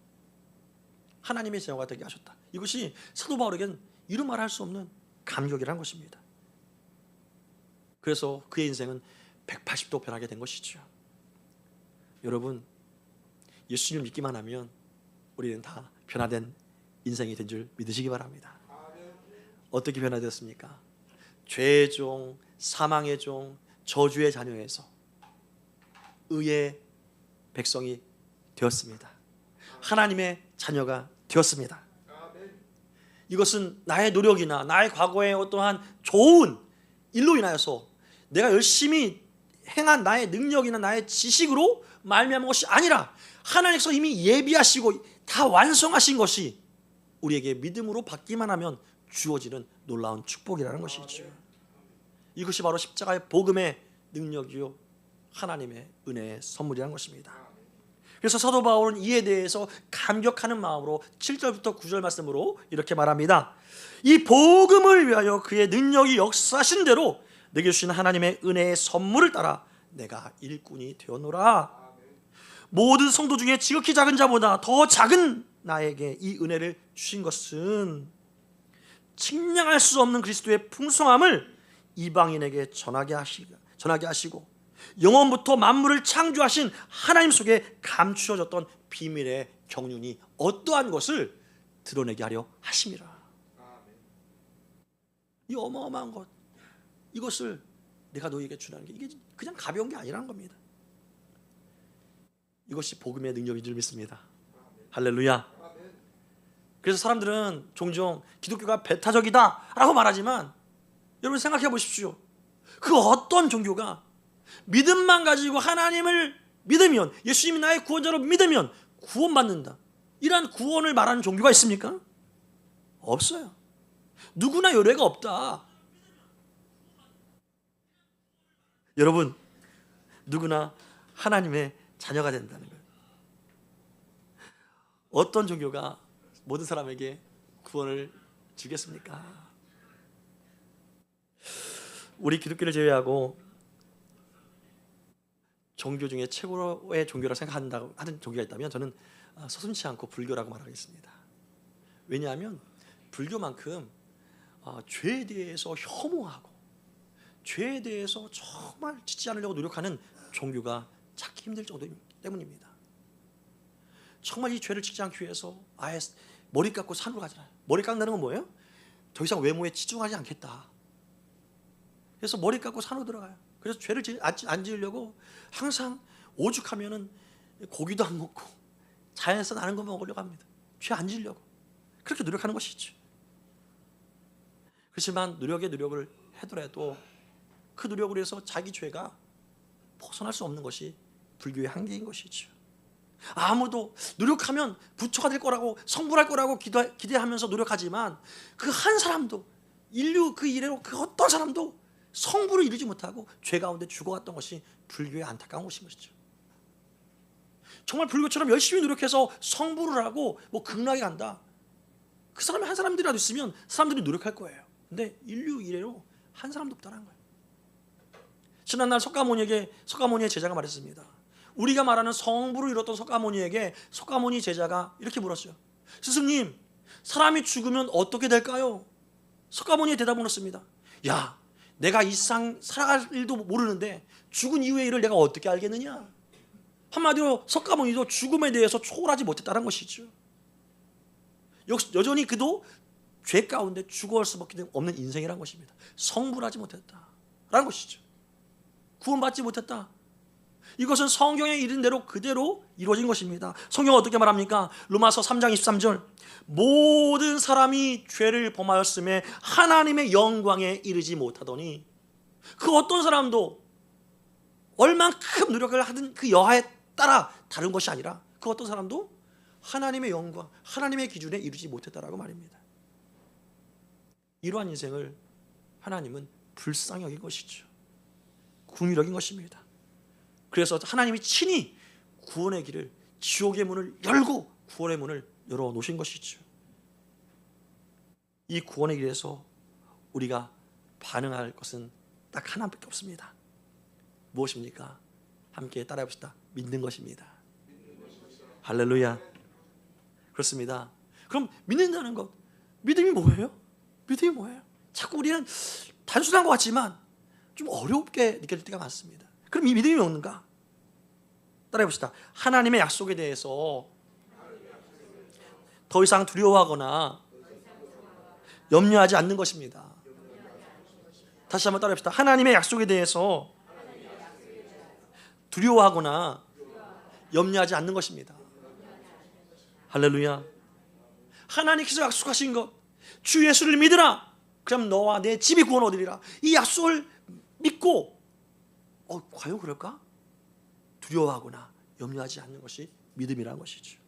하나님의 제자가 되게 하셨다. 이것이 사도 바울에겐 이루 말할 수 없는 감격이라는 것입니다. 그래서 그의 인생은 180도 변하게 된 것이죠. 여러분, 예수님을 믿기만 하면 우리는 다 변화된 인생이 된 줄 믿으시기 바랍니다. 어떻게 변화되었습니까? 죄의 종, 사망의 종, 저주의 자녀에서 의의 백성이 되었습니다. 하나님의 자녀가 되었습니다. 이것은 나의 노력이나 나의 과거의 어떠한 좋은 일로 인하여서 내가 열심히 행한 나의 능력이나 나의 지식으로 말미암은 것이 아니라 하나님께서 이미 예비하시고 다 완성하신 것이 우리에게 믿음으로 받기만 하면 주어지는 놀라운 축복이라는 것이죠. 이것이 바로 십자가의 복음의 능력이요 하나님의 은혜의 선물이라는 것입니다. 그래서 사도 바울은 이에 대해서 감격하는 마음으로 7절부터 9절 말씀으로 이렇게 말합니다. 이 복음을 위하여 그의 능력이 역사하신 대로 내게 주신 하나님의 은혜의 선물을 따라 내가 일꾼이 되었노라. 모든 성도 중에 지극히 작은 자보다 더 작은 나에게 이 은혜를 주신 것은 측량할 수 없는 그리스도의 풍성함을 이방인에게 전하게 하시고 영원부터 만물을 창조하신 하나님 속에 감추어졌던 비밀의 경륜이 어떠한 것을 드러내게 하려 하심이라. 이 어마어마한 것, 이것을 내가 너희에게 주라는 게 이게 그냥 가벼운 게 아니라는 겁니다. 이것이 복음의 능력인 줄 믿습니다. 할렐루야. 그래서 사람들은 종종 기독교가 배타적이다 라고 말하지만 여러분 생각해 보십시오. 그 어떤 종교가 믿음만 가지고 하나님을 믿으면, 예수님이 나의 구원자로 믿으면 구원받는다, 이러한 구원을 말하는 종교가 있습니까? 없어요. 누구나 요래가 없다. 여러분, 누구나 하나님의 자녀가 된다는 거예요. 어떤 종교가 모든 사람에게 구원을 주겠습니까? 우리 기독교를 제외하고 종교 중에 최고의 종교라고 생각한다고 하는 종교가 있다면 저는 서슴지 않고 불교라고 말하겠습니다. 왜냐하면 불교만큼 죄에 대해서 혐오하고 죄에 대해서 정말 짓지 않으려고 노력하는 종교가 찾기 힘들 정도 때문입니다. 정말 이 죄를 짓지 않기 위해서 아예 머리 깎고 산으로 가잖아요. 머리 깎는다는 건 뭐예요? 더 이상 외모에 치중하지 않겠다. 그래서 머리 깎고 산으로 들어가요. 그래서 죄를 안 지으려고 항상 오죽하면은 고기도 안 먹고 자연에서 나는 거 먹으려고 합니다. 죄 안 지으려고 그렇게 노력하는 것이죠. 그렇지만 노력을 하더라도 그 노력으로 해서 자기 죄가 벗어날 수 없는 것이 불교의 한계인 것이죠. 아무도 노력하면 부처가 될 거라고, 성불할 거라고 기대하면서 노력하지만 그 한 사람도, 인류 그 이래로 그 어떤 사람도 성불을 이루지 못하고 죄 가운데 죽어갔던 것이 불교의 안타까운 것인 것이죠. 정말 불교처럼 열심히 노력해서 성불을 하고 뭐 극락에 간다, 그 사람이 한 사람들이라도 있으면 사람들이 노력할 거예요. 근데 인류 이래로 한 사람도 없다는 거예요. 지난날 석가모니의 제자가 말했습니다. 우리가 말하는 성불을 이뤘던 석가모니에게 석가모니 제자가 이렇게 물었어요. 스승님, 사람이 죽으면 어떻게 될까요? 석가모니의 대답을 했습니다. 야, 내가 이 세상 살아갈 일도 모르는데 죽은 이후의 일을 내가 어떻게 알겠느냐? 한마디로 석가모니도 죽음에 대해서 초월하지 못했다는 것이죠. 여전히 그도 죄 가운데 죽어갈 수밖에 없는 인생이라는 것입니다. 성불하지 못했다라는 것이죠. 구원받지 못했다. 이것은 성경에 이른 대로 그대로 이루어진 것입니다. 성경은 어떻게 말합니까? 로마서 3장 23절, 모든 사람이 죄를 범하였음에 하나님의 영광에 이르지 못하더니, 그 어떤 사람도 얼만큼 노력을 하든 그 여하에 따라 다른 것이 아니라 그 어떤 사람도 하나님의 영광, 하나님의 기준에 이르지 못했다라고 말입니다. 이러한 인생을 하나님은 불쌍히 여긴 것이죠. 긍휼히 여긴 것입니다. 그래서 하나님이 친히 구원의 길을, 지옥의 문을 열고 구원의 문을 열어놓으신 것이죠. 이 구원의 길에서 우리가 반응할 것은 딱 하나밖에 없습니다. 무엇입니까? 함께 따라해봅시다. 믿는 것입니다. 할렐루야. 그렇습니다. 그럼 믿는다는 것, 믿음이 뭐예요? 믿음이 뭐예요? 자꾸 우리는 단순한 것 같지만 좀 어렵게 느껴질 때가 많습니다. 그럼 이 믿음이 뭔가? 따라해봅시다. 하나님의 약속에 대해서 더 이상 두려워하거나 염려하지 않는 것입니다. 다시 한번 따라해봅시다. 하나님의 약속에 대해서 두려워하거나 염려하지 않는 것입니다. 할렐루야. 하나님께서 약속하신 것, 주 예수를 믿으라, 그럼 너와 내 집이 구원 얻으리라, 이 약속을 믿고 과연 그럴까? 두려워하거나 염려하지 않는 것이 믿음이라는 것이죠.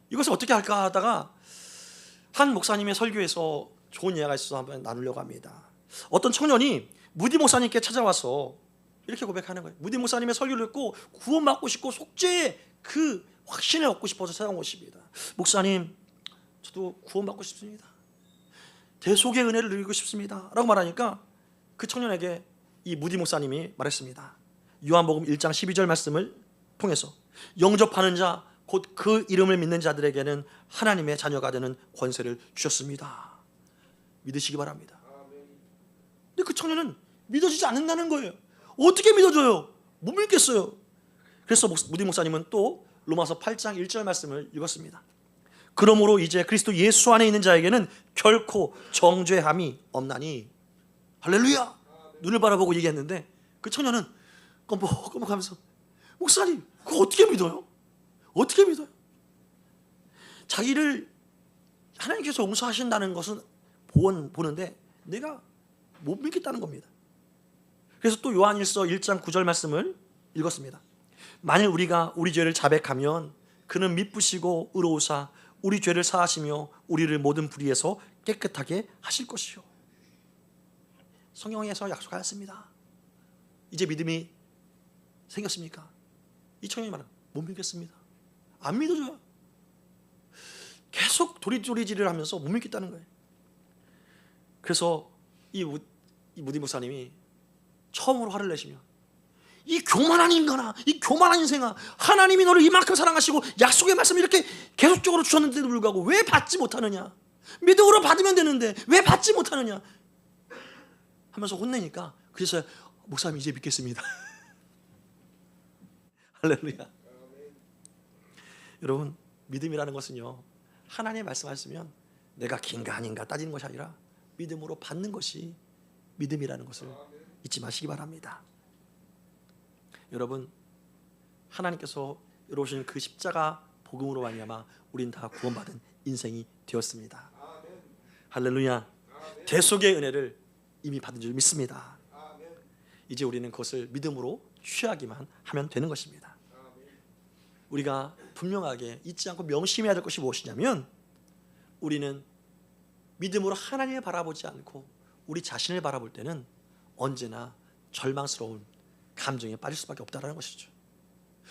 이것을 어떻게 할까 하다가 한 목사님의 설교에서 좋은 예가 있어서 한번 나누려고 합니다. 어떤 청년이 무디 목사님께 찾아와서 이렇게 고백하는 거예요. 무디 목사님의 설교를 듣고 구원받고 싶고 속죄의 그 확신을 얻고 싶어서 찾아온 것입니다. 목사님, 저도 구원받고 싶습니다. 대속의 은혜를 누리고 싶습니다 라고 말하니까 그 청년에게 이 무디 목사님이 말했습니다. 요한복음 1장 12절 말씀을 통해서 영접하는 자 곧 그 이름을 믿는 자들에게는 하나님의 자녀가 되는 권세를 주셨습니다. 믿으시기 바랍니다. 근데 그 청년은 믿어지지 않는다는 거예요. 어떻게 믿어져요? 못 믿겠어요. 그래서 무디 목사님은 또 로마서 8장 1절 말씀을 읽었습니다. 그러므로 이제 그리스도 예수 안에 있는 자에게는 결코 정죄함이 없나니. 할렐루야. 눈을 바라보고 얘기했는데 그 청년은 껌뻑껌뻑하면서 목사님 그거 어떻게 믿어요? 어떻게 믿어요? 자기를 하나님께서 용서하신다는 것은 보는데 내가 못 믿겠다는 겁니다. 그래서 또 요한일서 1장 9절 말씀을 읽었습니다. 만일 우리가 우리 죄를 자백하면 그는 미쁘시고 의로우사 우리 죄를 사하시며 우리를 모든 불의에서 깨끗하게 하실 것이요. 성경에서 약속하였습니다. 이제 믿음이 생겼습니까? 이 청년이 말은 못 믿겠습니다. 안 믿어줘요. 계속 도리도리질을 하면서 못 믿겠다는 거예요. 그래서 이 무디 목사님이 처음으로 화를 내시며 이 교만한 인간아, 이 교만한 인생아, 하나님이 너를 이만큼 사랑하시고 약속의 말씀을 이렇게 계속적으로 주셨는데도 불구하고 왜 받지 못하느냐? 믿음으로 받으면 되는데 왜 받지 못하느냐? 하면서 혼내니까 그래서 목사님 이제 믿겠습니다. 할렐루야. 여러분, 믿음이라는 것은요, 하나님의 말씀하시면 내가 긴가 아닌가 따지는 것이 아니라 믿음으로 받는 것이 믿음이라는 것을 잊지 마시기 바랍니다. 여러분, 하나님께서 이루신 그 십자가 복음으로 말미암아 우리는 다 구원받은 인생이 되었습니다. 할렐루야. 대속의 은혜를 이미 받은 줄 믿습니다. 이제 우리는 그것을 믿음으로 취하기만 하면 되는 것입니다. 우리가 분명하게 잊지 않고 명심해야 될 것이 무엇이냐면 우리는 믿음으로 하나님을 바라보지 않고 우리 자신을 바라볼 때는 언제나 절망스러운 감정에 빠질 수밖에 없다는 것이죠.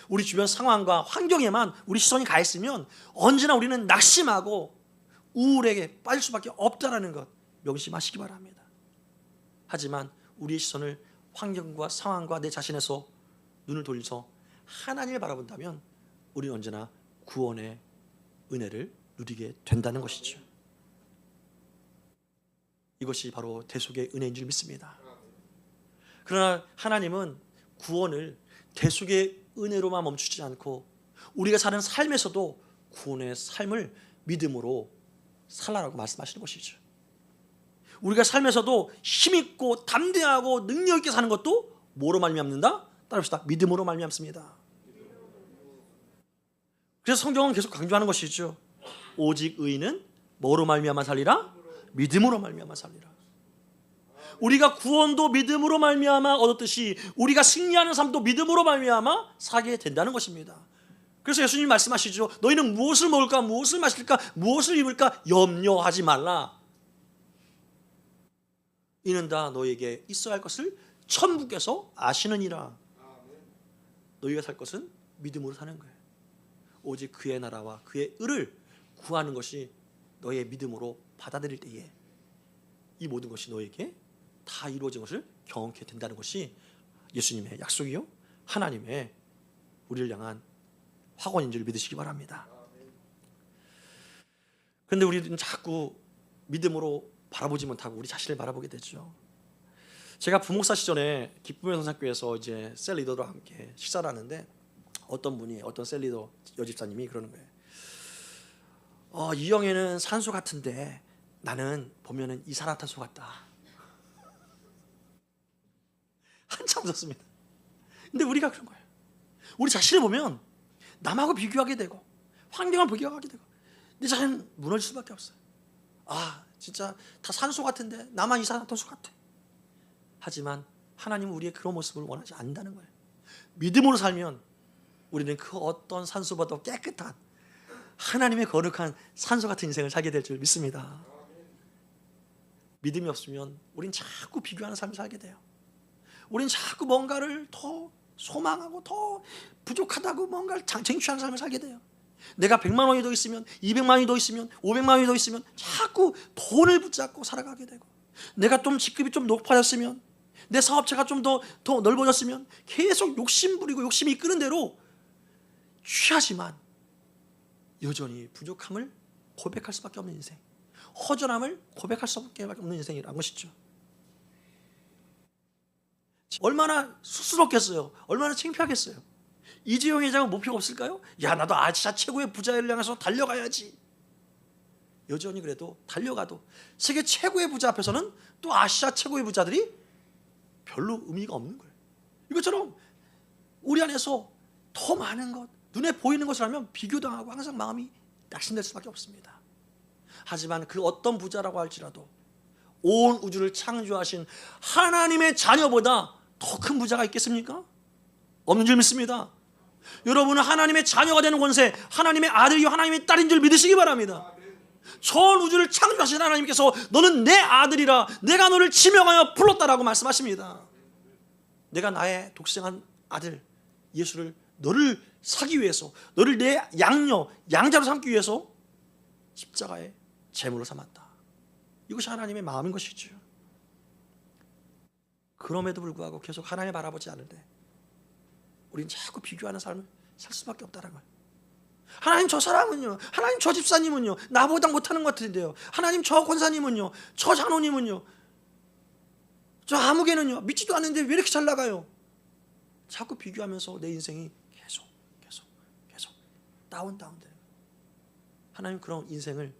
우리 주변 상황과 환경에만 우리 시선이 가 있으면 언제나 우리는 낙심하고 우울에게 빠질 수밖에 없다는 것 명심하시기 바랍니다. 하지만 우리의 시선을 환경과 상황과 내 자신에서 눈을 돌려서 하나님을 바라본다면 우리는 언제나 구원의 은혜를 누리게 된다는 것이죠. 이것이 바로 대속의 은혜인 줄 믿습니다. 그러나 하나님은 구원을 대속의 은혜로만 멈추지 않고 우리가 사는 삶에서도 구원의 삶을 믿음으로 살라라고 말씀하시는 것이죠. 우리가 삶에서도 힘있고 담대하고 능력 있게 사는 것도 뭐로 말미암는다? 따라합시다. 믿음으로 말미암습니다. 그래서 성경은 계속 강조하는 것이죠. 오직 의인은 뭐로 말미암아 살리라? 믿음으로 말미암아 살리라. 우리가 구원도 믿음으로 말미암아 얻었듯이 우리가 승리하는 삶도 믿음으로 말미암아 사게 된다는 것입니다. 그래서 예수님이 말씀하시죠. 너희는 무엇을 먹을까, 무엇을 마실까, 무엇을 입을까 염려하지 말라. 이는 다 너희에게 있어야 할 것을 천부께서 아시느니라. 너희가 살 것은 믿음으로 사는 거예요. 오직 그의 나라와 그의 의를 구하는 것이 너의 믿음으로 받아들일 때에 이 모든 것이 너에게 다 이루어진 것을 경험하게 된다는 것이 예수님의 약속이요 하나님의 우리를 향한 확언인 줄 믿으시기 바랍니다. 그런데 우리는 자꾸 믿음으로 바라보지 못하고 우리 자신을 바라보게 되죠. 제가 부목사 시절에 기쁨의 성산교회에서 이제 셀 리더들과 함께 식사를 하는데 어떤 분이 어떤 셀 리더 여집사님이 그러는 거예요. 이영애는 산소 같은데 나는 보면은 이산화탄소 같다. 한참 웃었습니다. 근데 우리가 그런 거예요. 우리 자신을 보면 남하고 비교하게 되고 환경을 비교하게 되고 내 자신은 무너질 수밖에 없어요. 진짜 다 산소 같은데 나만 이산화탄소 같아. 하지만 하나님은 우리의 그런 모습을 원하지 않는다는 거예요. 믿음으로 살면 우리는 그 어떤 산소보다 깨끗한 하나님의 거룩한 산소 같은 인생을 살게 될 줄 믿습니다. 믿음이 없으면 우린 자꾸 비교하는 삶을 살게 돼요. 우린 자꾸 뭔가를 더 소망하고 더 부족하다고 뭔가를 쟁취하는 삶을 살게 돼요. 내가 100만 원이 더 있으면 200만 원이 더 있으면 500만 원이 더 있으면 자꾸 돈을 붙잡고 살아가게 되고, 내가 좀 직급이 좀 높아졌으면, 내 사업체가 좀 더 넓어졌으면 계속 욕심 부리고 욕심이 이끄는 대로 취하지만 여전히 부족함을 고백할 수밖에 없는 인생, 허전함을 고백할 수밖에 없는 인생이라는 것이죠. 얼마나 쑥스럽겠어요. 얼마나 창피하겠어요. 이재용 회장은 목표가 없을까요? 야, 나도 아시아 최고의 부자를 향해서 달려가야지. 여전히 그래도 달려가도 세계 최고의 부자 앞에서는 또 아시아 최고의 부자들이 별로 의미가 없는 거예요. 이것처럼 우리 안에서 더 많은 것, 눈에 보이는 것을 하면 비교당하고 항상 마음이 낙심될 수밖에 없습니다. 하지만 그 어떤 부자라고 할지라도 온 우주를 창조하신 하나님의 자녀보다 더 큰 부자가 있겠습니까? 없는 줄 믿습니다. 여러분은 하나님의 자녀가 되는 권세, 하나님의 아들이요 하나님의 딸인 줄 믿으시기 바랍니다. 전 우주를 창조하신 하나님께서 너는 내 아들이라 내가 너를 지명하여 불렀다라고 말씀하십니다. 내가 나의 독생한 아들 예수를 너를 사기 위해서, 너를 내 양녀, 양자로 삼기 위해서 십자가의 제물로 삼았다. 이것이 하나님의 마음인 것이죠. 그럼에도 불구하고 계속 하나님을 바라보지 않는데 우린 자꾸 비교하는 삶을 살 수밖에 없다는 거예요. 하나님 저 사람은요, 하나님 저 집사님은요 나보다 못하는 것 같은데요, 하나님 저 권사님은요, 저 장로님은요, 저 아무개는요 믿지도 않는데 왜 이렇게 잘 나가요? 자꾸 비교하면서 내 인생이 계속 다운되는 거예요. 하나님 그런 인생을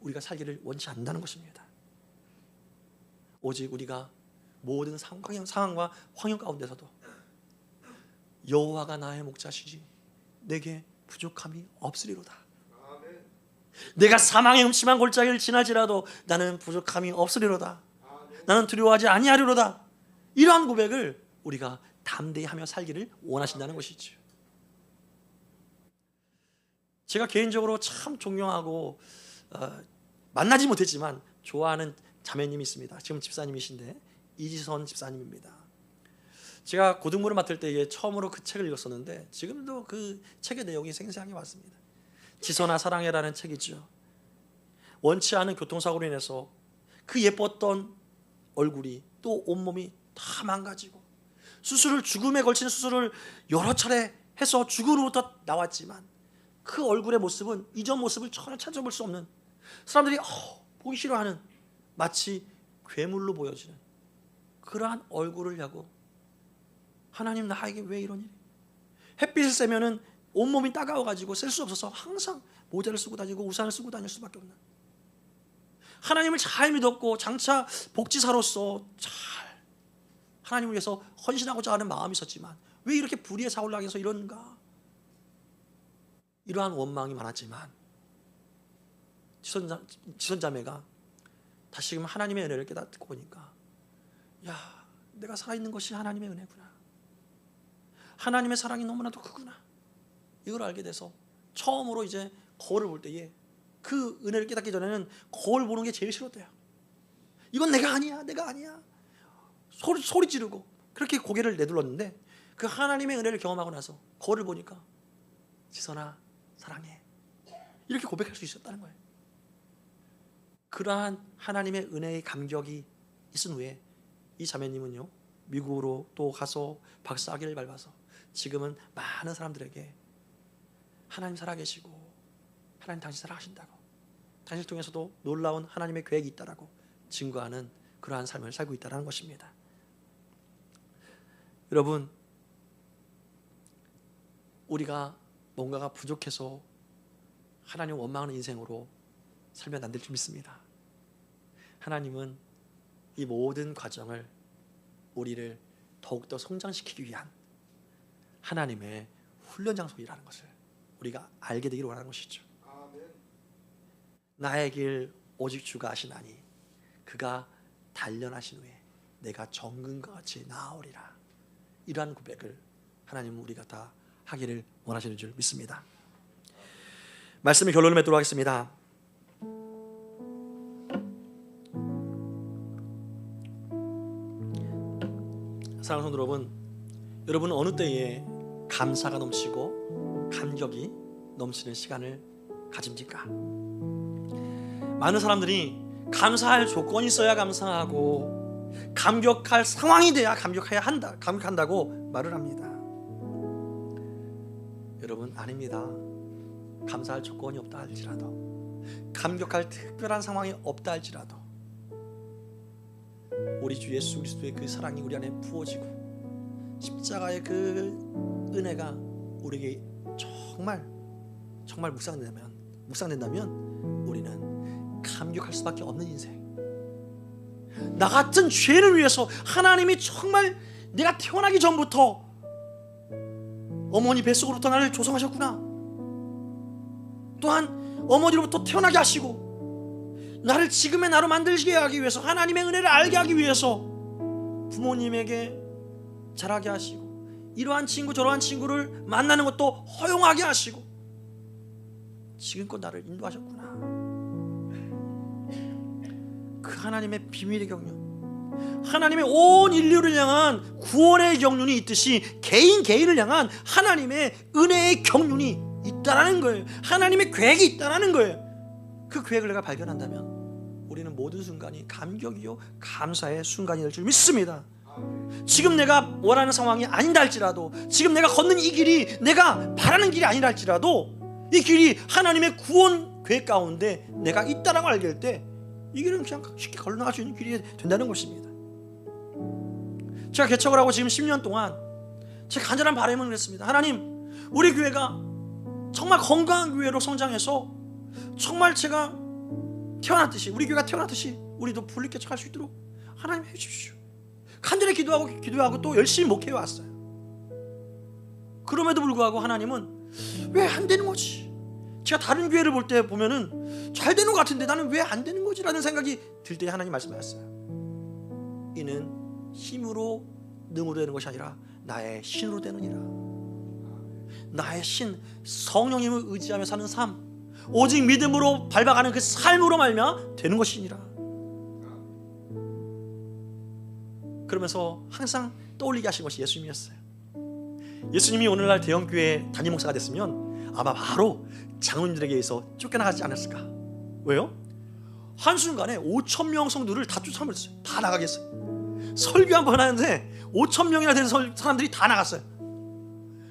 우리가 살기를 원치 않는다는 것입니다. 오직 우리가 모든 상황과 환경 가운데서도 여호와가 나의 목자시지 내게 부족함이 없으리로다. 내가 사망의 음침한 골짜기를 지나지라도 나는 부족함이 없으리로다. 나는 두려워하지 아니하리로다. 이러한 고백을 우리가 담대히 하며 살기를 원하신다는 것이죠. 제가 개인적으로 참 존경하고 만나지 못했지만 좋아하는 자매님이 있습니다. 지금 집사님이신데 이지선 집사님입니다. 제가 고등부를 맡을 때에 처음으로 그 책을 읽었었는데 지금도 그 책의 내용이 생생하게 왔습니다. 지선아 사랑해라는 책이죠. 원치 않은 교통사고로 인해서 그 예뻤던 얼굴이 또 온몸이 다 망가지고 죽음에 걸치는 수술을 여러 차례 해서 죽음으로부터 나왔지만 그 얼굴의 모습은 이전 모습을 전혀 찾아볼 수 없는, 사람들이 보기 싫어하는 마치 괴물로 보여지는 그러한 얼굴을 하고 하나님 나에게 왜 이런 일이, 햇빛을 쐬면은 온몸이 따가워가지고 셀 수 없어서 항상 모자를 쓰고 다니고 우산을 쓰고 다닐 수밖에 없는, 하나님을 잘 믿었고 장차 복지사로서 잘 하나님을 위해서 헌신하고자 하는 마음이 있었지만 왜 이렇게 불의의 사고를 당해서 이런가, 이러한 원망이 많았지만 지선자매가 다시금 하나님의 은혜를 깨닫고 보니까 야, 내가 살아있는 것이 하나님의 은혜구나, 하나님의 사랑이 너무나도 크구나, 이걸 알게 돼서 처음으로 이제 거울을 볼 때에 그 은혜를 깨닫기 전에는 거울 보는 게 제일 싫었대요. 이건 내가 아니야, 내가 아니야, 소리 지르고 그렇게 고개를 내둘렀는데 그 하나님의 은혜를 경험하고 나서 거울을 보니까 지선아 사랑해 이렇게 고백할 수 있었다는 거예요. 그러한 하나님의 은혜의 감격이 있은 후에 이 자매님은요 미국으로 또 가서 박사학위를 밟아서 지금은 많은 사람들에게 하나님 살아계시고 하나님 당신 살아가신다고, 당신을 통해서도 놀라운 하나님의 계획이 있다라고 증거하는 그러한 삶을 살고 있다는 것입니다. 여러분, 우리가 뭔가가 부족해서 하나님 원망하는 인생으로 살면 안 될 줄 믿습니다. 하나님은 이 모든 과정을 우리를 더욱더 성장시키기 위한 하나님의 훈련 장소이라는 것을 우리가 알게 되기를 원하는 것이죠. 나의 길 오직 주가 아시나니 그가 단련하신 후에 내가 정금과 같이 나아오리라. 이러한 고백을 하나님은 우리가 다 하기를 원하시는 줄 믿습니다. 말씀의 결론을 맺도록 하겠습니다. 사랑하는 성도 여러분, 여러분은 어느 때에 감사가 넘치고 감격이 넘치는 시간을 가집니까? 많은 사람들이 감사할 조건이 있어야 감사하고 감격할 상황이 돼야 감격한다고 말을 합니다. 여러분, 아닙니다. 감사할 조건이 없다 할지라도, 감격할 특별한 상황이 없다 할지라도 우리 주 예수 그리스도의 그 사랑이 우리 안에 부어지고 십자가의 그 은혜가 우리에게 정말 묵상된다면 우리는 감격할 수밖에 없는 인생, 나 같은 죄를 위해서 하나님이 정말 내가 태어나기 전부터 어머니 뱃속으로부터 나를 조성하셨구나, 또한 어머니로부터 태어나게 하시고 나를 지금의 나로 만들게 하기 위해서, 하나님의 은혜를 알게 하기 위해서 부모님에게 자라게 하시고 이러한 친구 저러한 친구를 만나는 것도 허용하게 하시고 지금껏 나를 인도하셨구나. 그 하나님의 비밀의 경륜, 하나님의 온 인류를 향한 구원의 경륜이 있듯이 개인을 향한 하나님의 은혜의 경륜이 있다라는 거예요. 하나님의 계획이 있다라는 거예요. 그 계획을 내가 발견한다면 우리는 모든 순간이 감격이요 감사의 순간이 될 줄 믿습니다. 지금 내가 원하는 상황이 아니다 할지라도, 지금 내가 걷는 이 길이 내가 바라는 길이 아니다 할지라도, 이 길이 하나님의 구원 계획 가운데 내가 있다라고 알게 될 때 이 길은 그냥 쉽게 걸어나갈 수 있는 길이 된다는 것입니다. 제가 개척을 하고 지금 10년 동안 제 간절한 바람은 그랬습니다. 하나님, 우리 교회가 정말 건강한 교회로 성장해서 정말 제가 태어났듯이, 우리 교회가 태어났듯이 우리도 불리 개척할 수 있도록 하나님 해주십시오. 간절히 기도하고 또 열심히 목회해 왔어요. 그럼에도 불구하고 하나님은 왜 안 되는 거지? 제가 다른 교회를 볼 때 보면은 잘 되는 것 같은데 나는 왜 안 되는 거지? 라는 생각이 들 때 하나님 말씀하셨어요. 이는 힘으로 능으로 되는 것이 아니라 나의 신으로 되느니라. 나의 신, 성령님을 의지하며 사는 삶, 오직 믿음으로 밟아가는 그 삶으로 말미암아 되는 것이니라. 그러면서 항상 떠올리게 하신 것이 예수님이었어요. 예수님이 오늘날 대형교회 담임 목사가 됐으면 아마 바로 장로님들에게 의해서 쫓겨나가지 않았을까? 왜요? 한순간에 5,000명 성도를 다 쫓아버렸어요. 다 나가게 했어요. 설교 한 번 하는데 5,000명이나 되는 사람들이 다 나갔어요.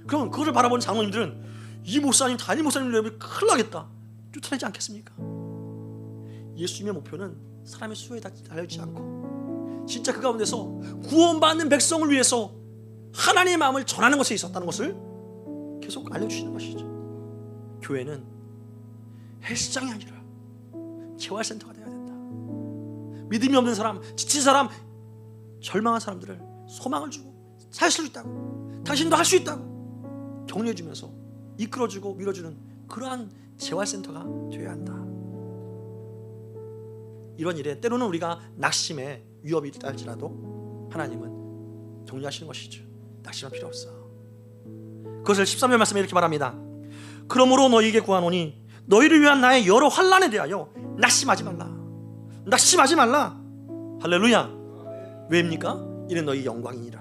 그럼 그거를 바라보는 장로님들은 이 목사님, 담임 목사님 레벨이 큰일 나겠다, 쫓아내지 않겠습니까? 예수님의 목표는 사람의 수에 달려있지 않고 진짜 그 가운데서 구원받는 백성을 위해서 하나님의 마음을 전하는 것에 있었다는 것을 계속 알려주시는 것이죠. 교회는 헬스장이 아니라 재활센터가 되어야 된다. 믿음이 없는 사람, 지친 사람, 절망한 사람들을 소망을 주고 살 수 있다고, 당신도 할 수 있다고 격려해주면서 이끌어주고 밀어주는 그러한 재활센터가 되어야 한다. 이런 일에 때로는 우리가 낙심의 위협이 있다 할지라도 하나님은 격려하시는 것이죠. 낙심할 필요 없어. 그것을 13절 말씀에 이렇게 말합니다. 그러므로 너희에게 구하노니 너희를 위한 나의 여러 환난에 대하여 낙심하지 말라. 낙심하지 말라. 할렐루야. 왜입니까? 이는 너희 영광이니라.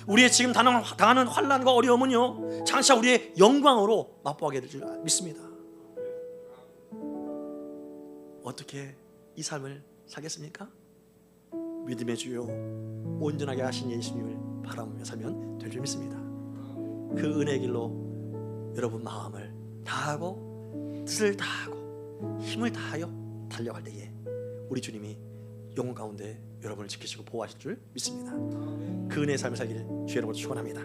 우리의 지금 당하는 환난과 어려움은요, 장차 우리의 영광으로 맛보게 될 줄 믿습니다. 어떻게 이 삶을 살겠습니까? 믿음의 주요 온전하게 하신 예수님을 바라보며 살면 될 줄 믿습니다. 그 은혜의 길로 여러분 마음을 다하고 뜻을 다하고 힘을 다하여 달려갈 때에 우리 주님이 영혼 가운데 여러분을 지키시고 보호하실 줄 믿습니다. 그 은혜의 삶을 살기를 주의 이름으로 축원합니다.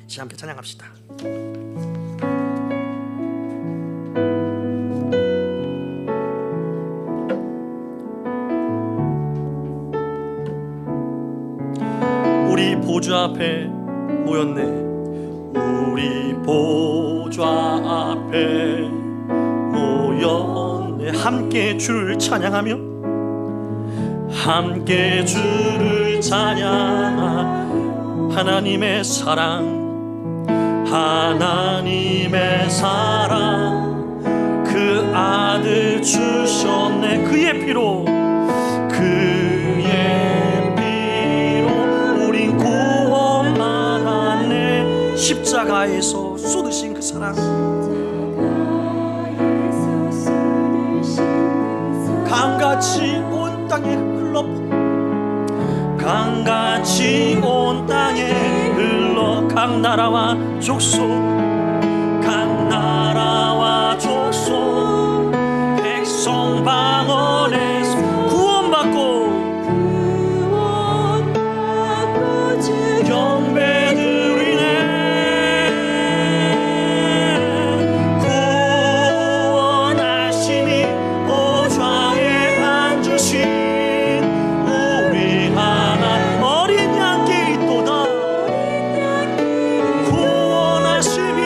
시간 함께 찬양합시다. 우리 보좌 앞에 모였네. 우리 보좌 앞에 모였네. 함께 주를 찬양하며 함께 주를 찬양하 하나님의 사랑 하나님의 사랑 그 아들 주셨네. 그의 피로 우린 구원받았네. 십자가에서 쏟으신 그 사랑, 강같이 온 땅에 흘러, 강같이 온 땅에 흘러 각 나라와 족속, 각 나라와 족속 백성 방언에서 구원받고 주 경배드리네. 구원하시니 보좌에 앉으신 우리 하나님 어린 양께 있도다. 구원하시니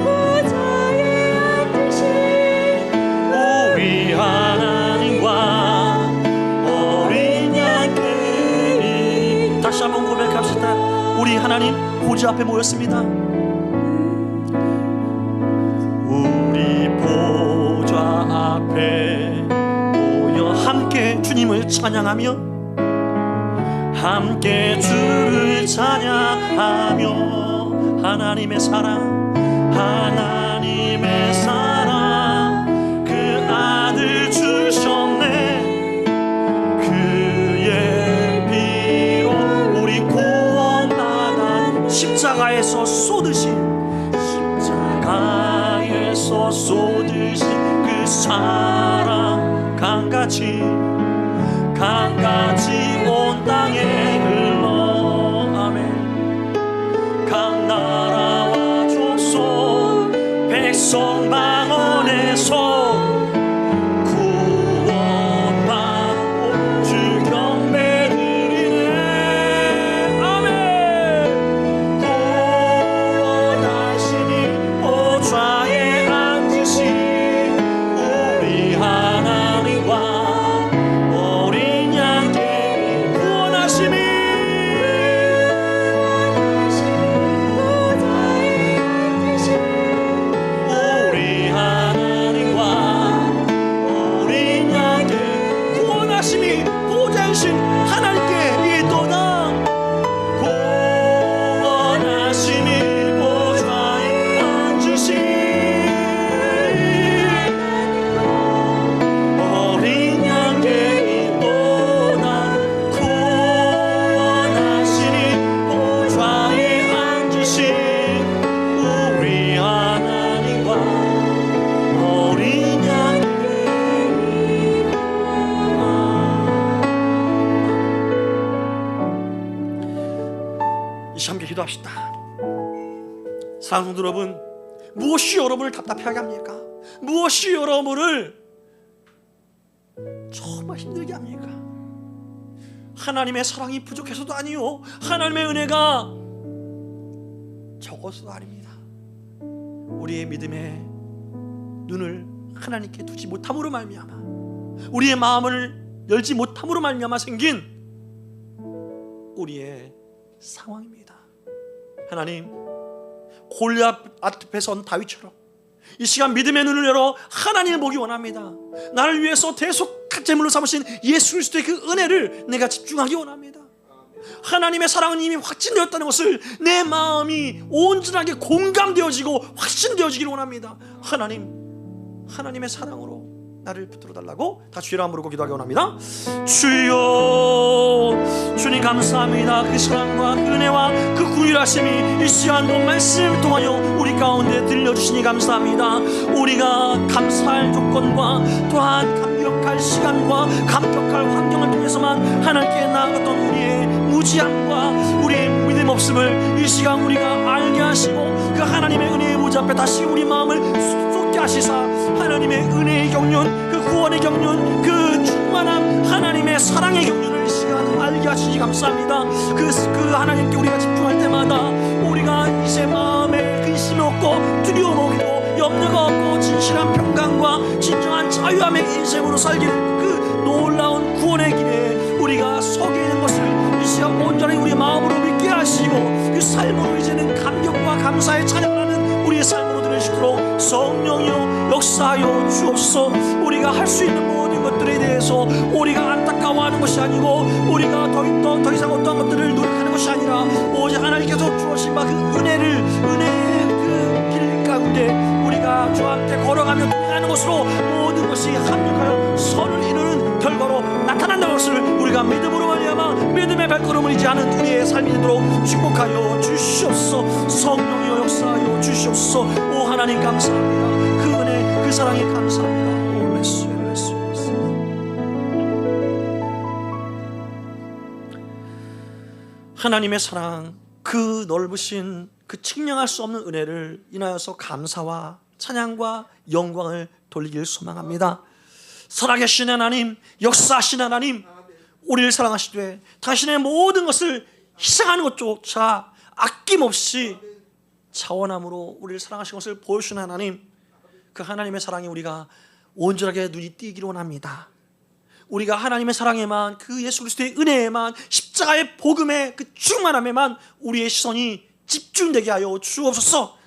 보좌에 앉으신 우리 하나님과 어린 양께. 다시 한번 고백합시다. 우리 하나님 보좌 앞에 모였습니다. 우리 보좌 앞에 모여 함께 주님을 찬양하며, 함께 주를 찬양하며, 하나님의 사랑, 하나님의 사랑 그 아들 주셨네. 그의 피로 우리 구원받아. 십자가에서 쏟으신, 십자가에서 쏟으신 그 사랑 강같이 온 땅에 흘러. 아멘. 각 나라와 족속 백성 방언에서 구원받고 주 경배드리네. 아멘. 구원하시니 보좌에 앉으신 우리 하나님과 어린 양께 구원하시니 우리 하나님과 어린 양께 구원하심이 보좌이신 하나님께 있도다. 구원하심이 보좌에 앉으신 어린 양께 있도다. 구원하시니 보좌에 앉으신 우리 하나님과 어린 양께. 이 시간 함께 기도합시다. 사랑하는 성도 여러분, 무엇이 여러분을 답답해하게 합니까? 무엇이 여러분을 정말 힘들게 합니까? 하나님의 사랑이 부족해서도 아니요, 하나님의 은혜가 적어서도 아닙니다. 우리의 믿음의 눈을 하나님께 두지 못함으로 말미암아, 우리의 마음을 열지 못함으로 말미암아 생긴 우리의 상황입니다. 하나님, 골리앗 앞에 선 다윗처럼 이 시간 믿음의 눈을 열어 하나님을 보기 원합니다. 나를 위해서 대속한 제물로 삼으신 예수 그리스도의 그 은혜를 내가 집중하기 원합니다. 하나님의 사랑은 이미 확진되었다는 것을 내 마음이 온전하게 공감되어지고 확신되어지기를 원합니다. 하나님의 사랑으로 나를 붙들어 달라고 다 주의 이름 부르고 기도하기 원합니다. 주여, 주님 감사합니다. 그 사랑과 은혜와 그 구일하심이 이 시간도 말씀을 통하여 우리 가운데 들려주시니 감사합니다. 우리가 감사할 조건과 또한 감격할 시간과 감격할 환경을 통해서만 하나님께 나아갔던 우리의 무지함과 우리의 믿음 없음을 이 시간 우리가 알게 하시고, 그 하나님의 은혜의 보좌 앞에 다시 우리 마음을 쏟게 하시사 하나님의 은혜의 경륜, 그 구원의 경륜, 그 충만한 하나님의 사랑의 경륜을 이 시간 알게 하시니 감사합니다. 그 하나님께 우리가 집중할 때마다 우리가 이제 마음에 근심이 없고 두려움 없고 염려가 없고 진실한 평강과 진정한 자유함의 인생으로 살기는 그 놀라운 구원의 길에 우리가 서게 되는 것을 이 시간 온전히 우리 마음으로 믿게 하시고 보호하시고 그 삶으로 이제는 감격과 감사의 찬양을 하는 우리의 삶으로 될 수 있도록 성령이여 역사하여 주옵소서. 우리가 할 수 있는 모든 것들에 대해서 우리가 안타까워하는 것이 아니고 우리가 더 이상 어떤 것들을 노력하는 것이 아니라 오직 하나님께서 주어진 바 그 은혜의 그 길 가운데 우리가 주와 함께 걸어가며 동행하는 것으로 모든 것이 합력하여 선을 이루는 결과로 나타난다는 것을 우리가 믿음으로 말미암아 믿음의 발걸음을 잊지 않은 우리의 삶이 되도록 축복하여 주시옵소서. 성령이여 역사하여 주시옵소서. 오 하나님 감사합니다. 그 은혜 그 사랑에 감사합니다. 오 레스 하나님의 사랑, 그 넓으신 그 측량할 수 없는 은혜를 인하여서 감사와 찬양과 영광을 돌리길 소망합니다. 살아계신 하나님, 역사하신 하나님, 우리를 사랑하시되 당신의 모든 것을 희생하는 것조차 아낌없이 차원함으로 우리를 사랑하신 것을 보여주신 하나님, 그 하나님의 사랑에 우리가 온전하게 눈이 띄기를 원합니다. 우리가 하나님의 사랑에만, 그 예수 그리스도의 은혜에만, 십자가의 복음의 그 충만함에만 우리의 시선이 집중되게 하여 주옵소서.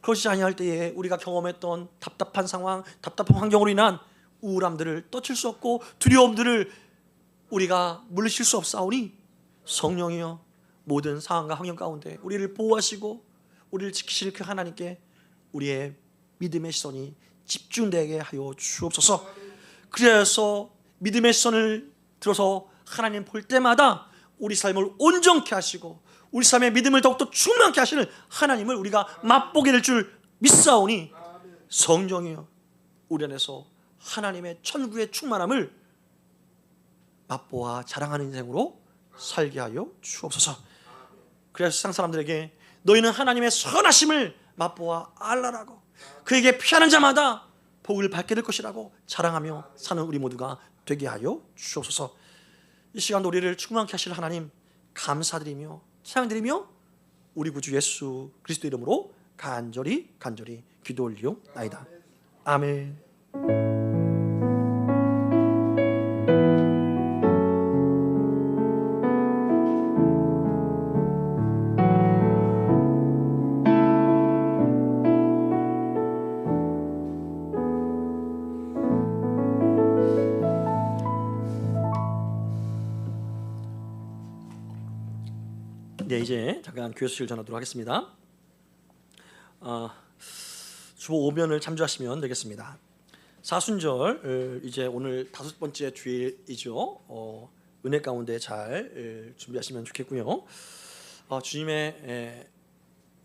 그러지 아니할 때에 우리가 경험했던 답답한 상황, 답답한 환경으로 인한 우울함들을 떨칠 수 없고 두려움들을 우리가 물리칠 수 없사오니 성령이여 모든 상황과 환경 가운데 우리를 보호하시고 우리를 지키실 그 하나님께 우리의 믿음의 시선이 집중되게 하여 주옵소서. 그래서 믿음의 시선을 들어서 하나님 볼 때마다 우리 삶을 온전케 하시고 우리 삶의 믿음을 더욱더 충만케 하시는 하나님을 우리가 맛보게 될 줄 믿사오니 성령이여 우리 안에서 하나님의 천국의 충만함을 맛보아 자랑하는 인생으로 살게 하여 주옵소서. 그래서 세상 사람들에게 너희는 하나님의 선하심을 맛보아 알라라고, 그에게 피하는 자마다 복을 받게 될 것이라고 자랑하며 사는 우리 모두가 되게 하여 주옵소서. 이 시간도 우리를 충만케 하실 하나님 감사드리며 찬양드리며 우리 구주 예수 그리스도 이름으로 간절히 기도 올리옵나이다. 아멘. 네, 이제 잠깐 교회 소식을 전하도록 하겠습니다. 주보 오면을 참조하시면 되겠습니다. 사순절 이제 오늘 5번째 주일이죠. 은혜 가운데 잘 준비하시면 좋겠고요. 주님의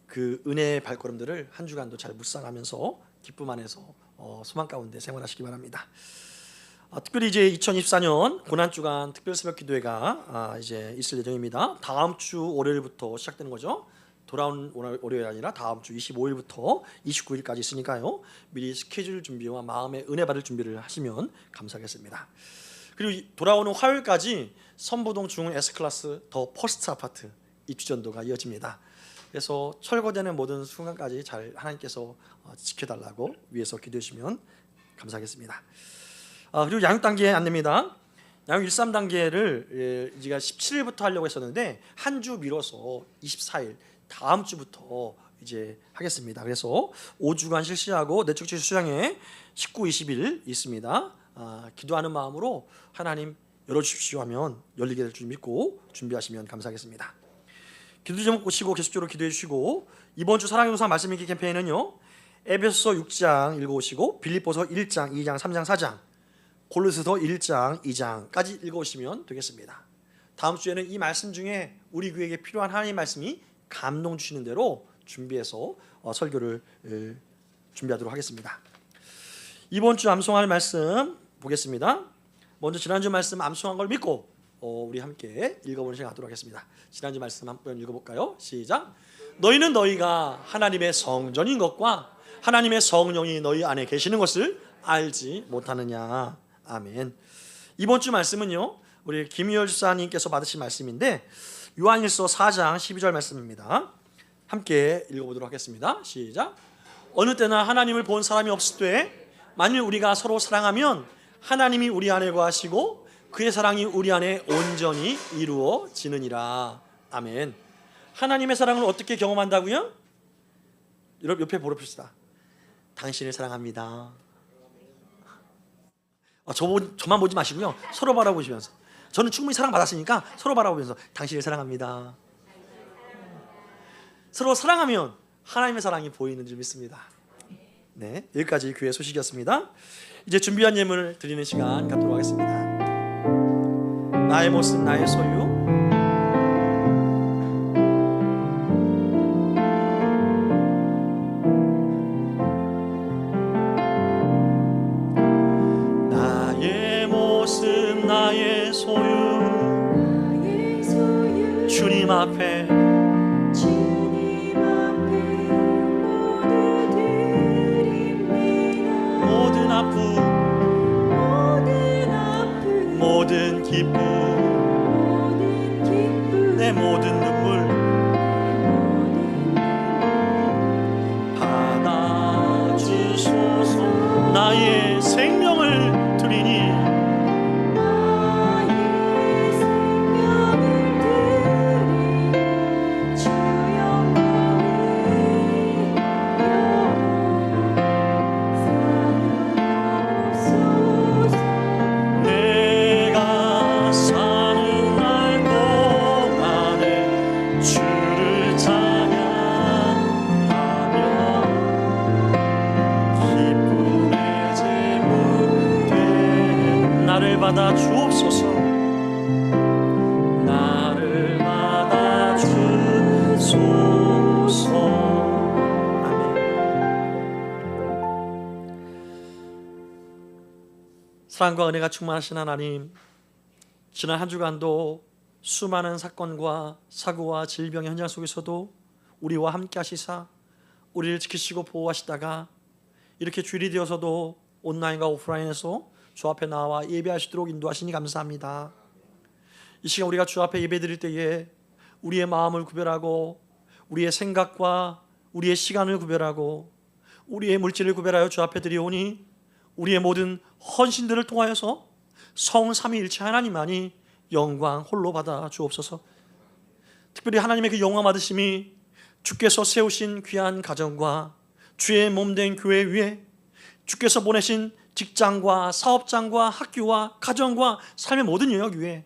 그 은혜의 발걸음들을 한 주간도 잘 묵상하면서 기쁨 안에서 소망 가운데 생활하시기 바랍니다. 특별히 이제 2024년 고난주간 특별새벽기도회가 이제 있을 예정입니다. 다음 주 월요일부터 시작되는 거죠. 돌아온 월요일이 아니라 다음 주 25일부터 29일까지 있으니까요. 미리 스케줄 준비와 마음의 은혜 받을 준비를 하시면 감사하겠습니다. 그리고 돌아오는 화요일까지 선보동 중흥 S클래스 더 퍼스트 아파트 입주전도가 이어집니다. 그래서 철거되는 모든 순간까지 잘 하나님께서 지켜달라고 위해서 기도해 주시면 감사하겠습니다. 그리고 양육 단계 안내입니다. 양육 1, 3단계를 제가 17일부터 하려고 했었는데 한 주 미뤄서 24일 다음 주부터 이제 하겠습니다. 그래서 5주간 실시하고 내적 지수 수양회 19, 20일 있습니다. 기도하는 마음으로 하나님 열어주십시오 하면 열리게 될 줄 믿고 준비하시면 감사하겠습니다. 기도 제목 보시고 계속적으로 기도해 주시고, 이번 주 사랑의 동산 말씀 읽기 캠페인은요, 에베소서 6장 읽어오시고 빌립보서 1장, 2장, 3장, 4장, 골로새서 1장, 2장까지 읽어오시면 되겠습니다. 다음 주에는 이 말씀 중에 우리 교회에게 필요한 하나님의 말씀이 감동 주시는 대로 준비해서 설교를 준비하도록 하겠습니다. 이번 주 암송할 말씀 보겠습니다. 먼저 지난주 말씀 암송한 걸 믿고 우리 함께 읽어보는 시간 갖도록 하겠습니다. 지난주 말씀 한번 읽어볼까요? 시작. 너희는 너희가 하나님의 성전인 것과 하나님의 성령이 너희 안에 계시는 것을 알지 못하느냐. 아멘. 이번 주 말씀은요, 우리 김유열 집사님께서 받으신 말씀인데 요한일서 4장 12절 말씀입니다. 함께 읽어보도록 하겠습니다. 시작. 어느 때나 하나님을 본 사람이 없을 때 만일 우리가 서로 사랑하면 하나님이 우리 안에 거하시고 그의 사랑이 우리 안에 온전히 이루어지느니라. 아멘. 하나님의 사랑을 어떻게 경험한다고요? 여러분 옆에 보십시다. 당신을 사랑합니다. 저만 보지 마시고요. 서로 바라보시면서, 저는 충분히 사랑받았으니까 서로 바라보면서 당신을 사랑합니다. 서로 사랑하면 하나님의 사랑이 보이는 줄 믿습니다. 네, 여기까지 교회 소식이었습니다. 이제 준비한 예물을 드리는 시간 갖도록 하겠습니다. 나의 모습 나의 소유. 나의 모습 나의 소유. 주님 앞에 모든 아픔 모든 기쁨 내 모든 눈물 받아주소서. 나의 생명을 드리니 받아 주옵소서. 나를 받아 주소서. 아멘. 사랑과 은혜가 충만하신 하나님, 지난 한 주간도 수많은 사건과 사고와 질병의 현장 속에서도 우리와 함께 하시사 우리를 지키시고 보호하시다가 이렇게 주일이 되어서도 온라인과 오프라인에서 주 앞에 나와 예배하시도록 인도하시니 감사합니다. 이 시간 우리가 주 앞에 예배드릴 때에 우리의 마음을 구별하고 우리의 생각과 우리의 시간을 구별하고 우리의 물질을 구별하여 주 앞에 드리오니 우리의 모든 헌신들을 통하여서 성삼위일체 하나님만이 영광 홀로 받아 주옵소서. 특별히 하나님의 그 영광 받으심이 주께서 세우신 귀한 가정과 주의 몸된 교회 위에 주께서 보내신 직장과 사업장과 학교와 가정과 삶의 모든 영역 위에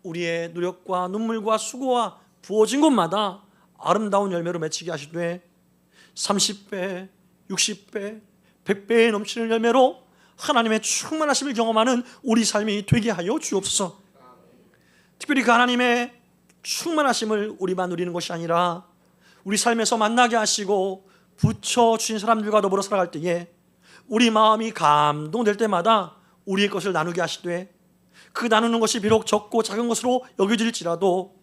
우리의 노력과 눈물과 수고와 부어진 곳마다 아름다운 열매로 맺히게 하시되 30배, 60배, 100배에 넘치는 열매로 하나님의 충만하심을 경험하는 우리 삶이 되게 하여 주옵소서. 특별히 그 하나님의 충만하심을 우리만 누리는 것이 아니라 우리 삶에서 만나게 하시고 붙여주신 사람들과 더불어 살아갈 때에 우리 마음이 감동될 때마다 우리의 것을 나누게 하시되 그 나누는 것이 비록 적고 작은 것으로 여겨질지라도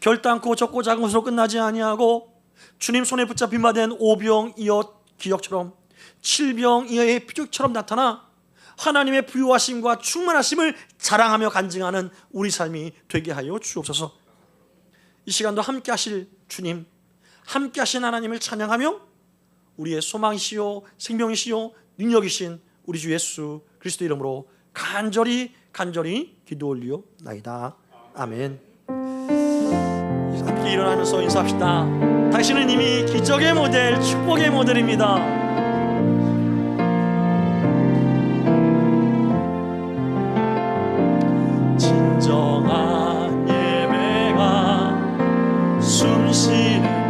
결단코 적고 작은 것으로 끝나지 아니하고 주님 손에 붙잡힌 바 된 오병이어 기적처럼 칠병이어의 표적처럼 나타나 하나님의 부유하심과 충만하심을 자랑하며 간증하는 우리 삶이 되게 하여 주옵소서. 이 시간도 함께 하실 주님, 함께 하신 하나님을 찬양하며 우리의 소망이시요 생명이시요 능력이신 우리 주 예수 그리스도 이름으로 간절히 기도 올리옵나이다. 아멘. 함께 일어나면서 인사합시다. 당신은 이미 기적의 모델, 축복의 모델입니다. 진정한 예배가 숨쉬는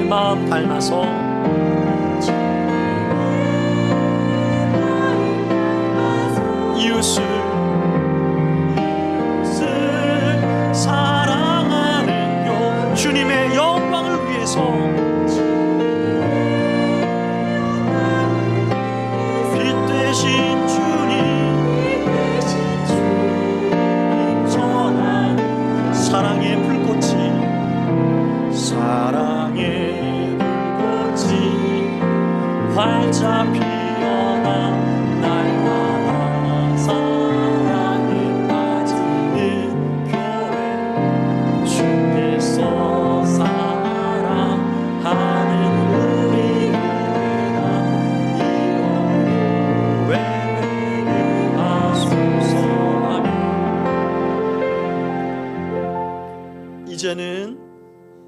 마음 닮아서 이웃을 사랑하는 요 주님의 영 이제는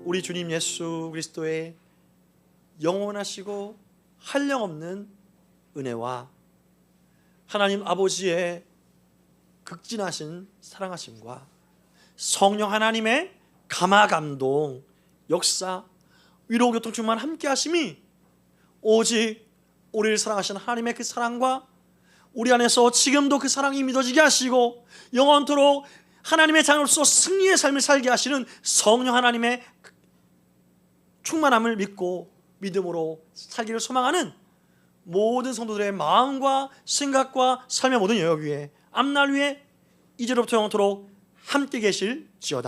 우리 주님 예수 그리스도의 영원하시고 한량없는 은혜와 하나님 아버지의 극진하신 사랑하심과 성령 하나님의 감화감동, 역사, 위로 교통 충만 함께 하심이 오직 우리를 사랑하시는 하나님의 그 사랑과 우리 안에서 지금도 그 사랑이 믿어지게 하시고 영원토록 하나님의 자녀로서 승리의 삶을 살게 하시는 성령 하나님의 충만함을 믿고 믿음으로 살기를 소망하는 모든 성도들의 마음과 생각과 삶의 모든 영역 위에 앞날 위에 이제로부터 영원토록 함께 계실지어다.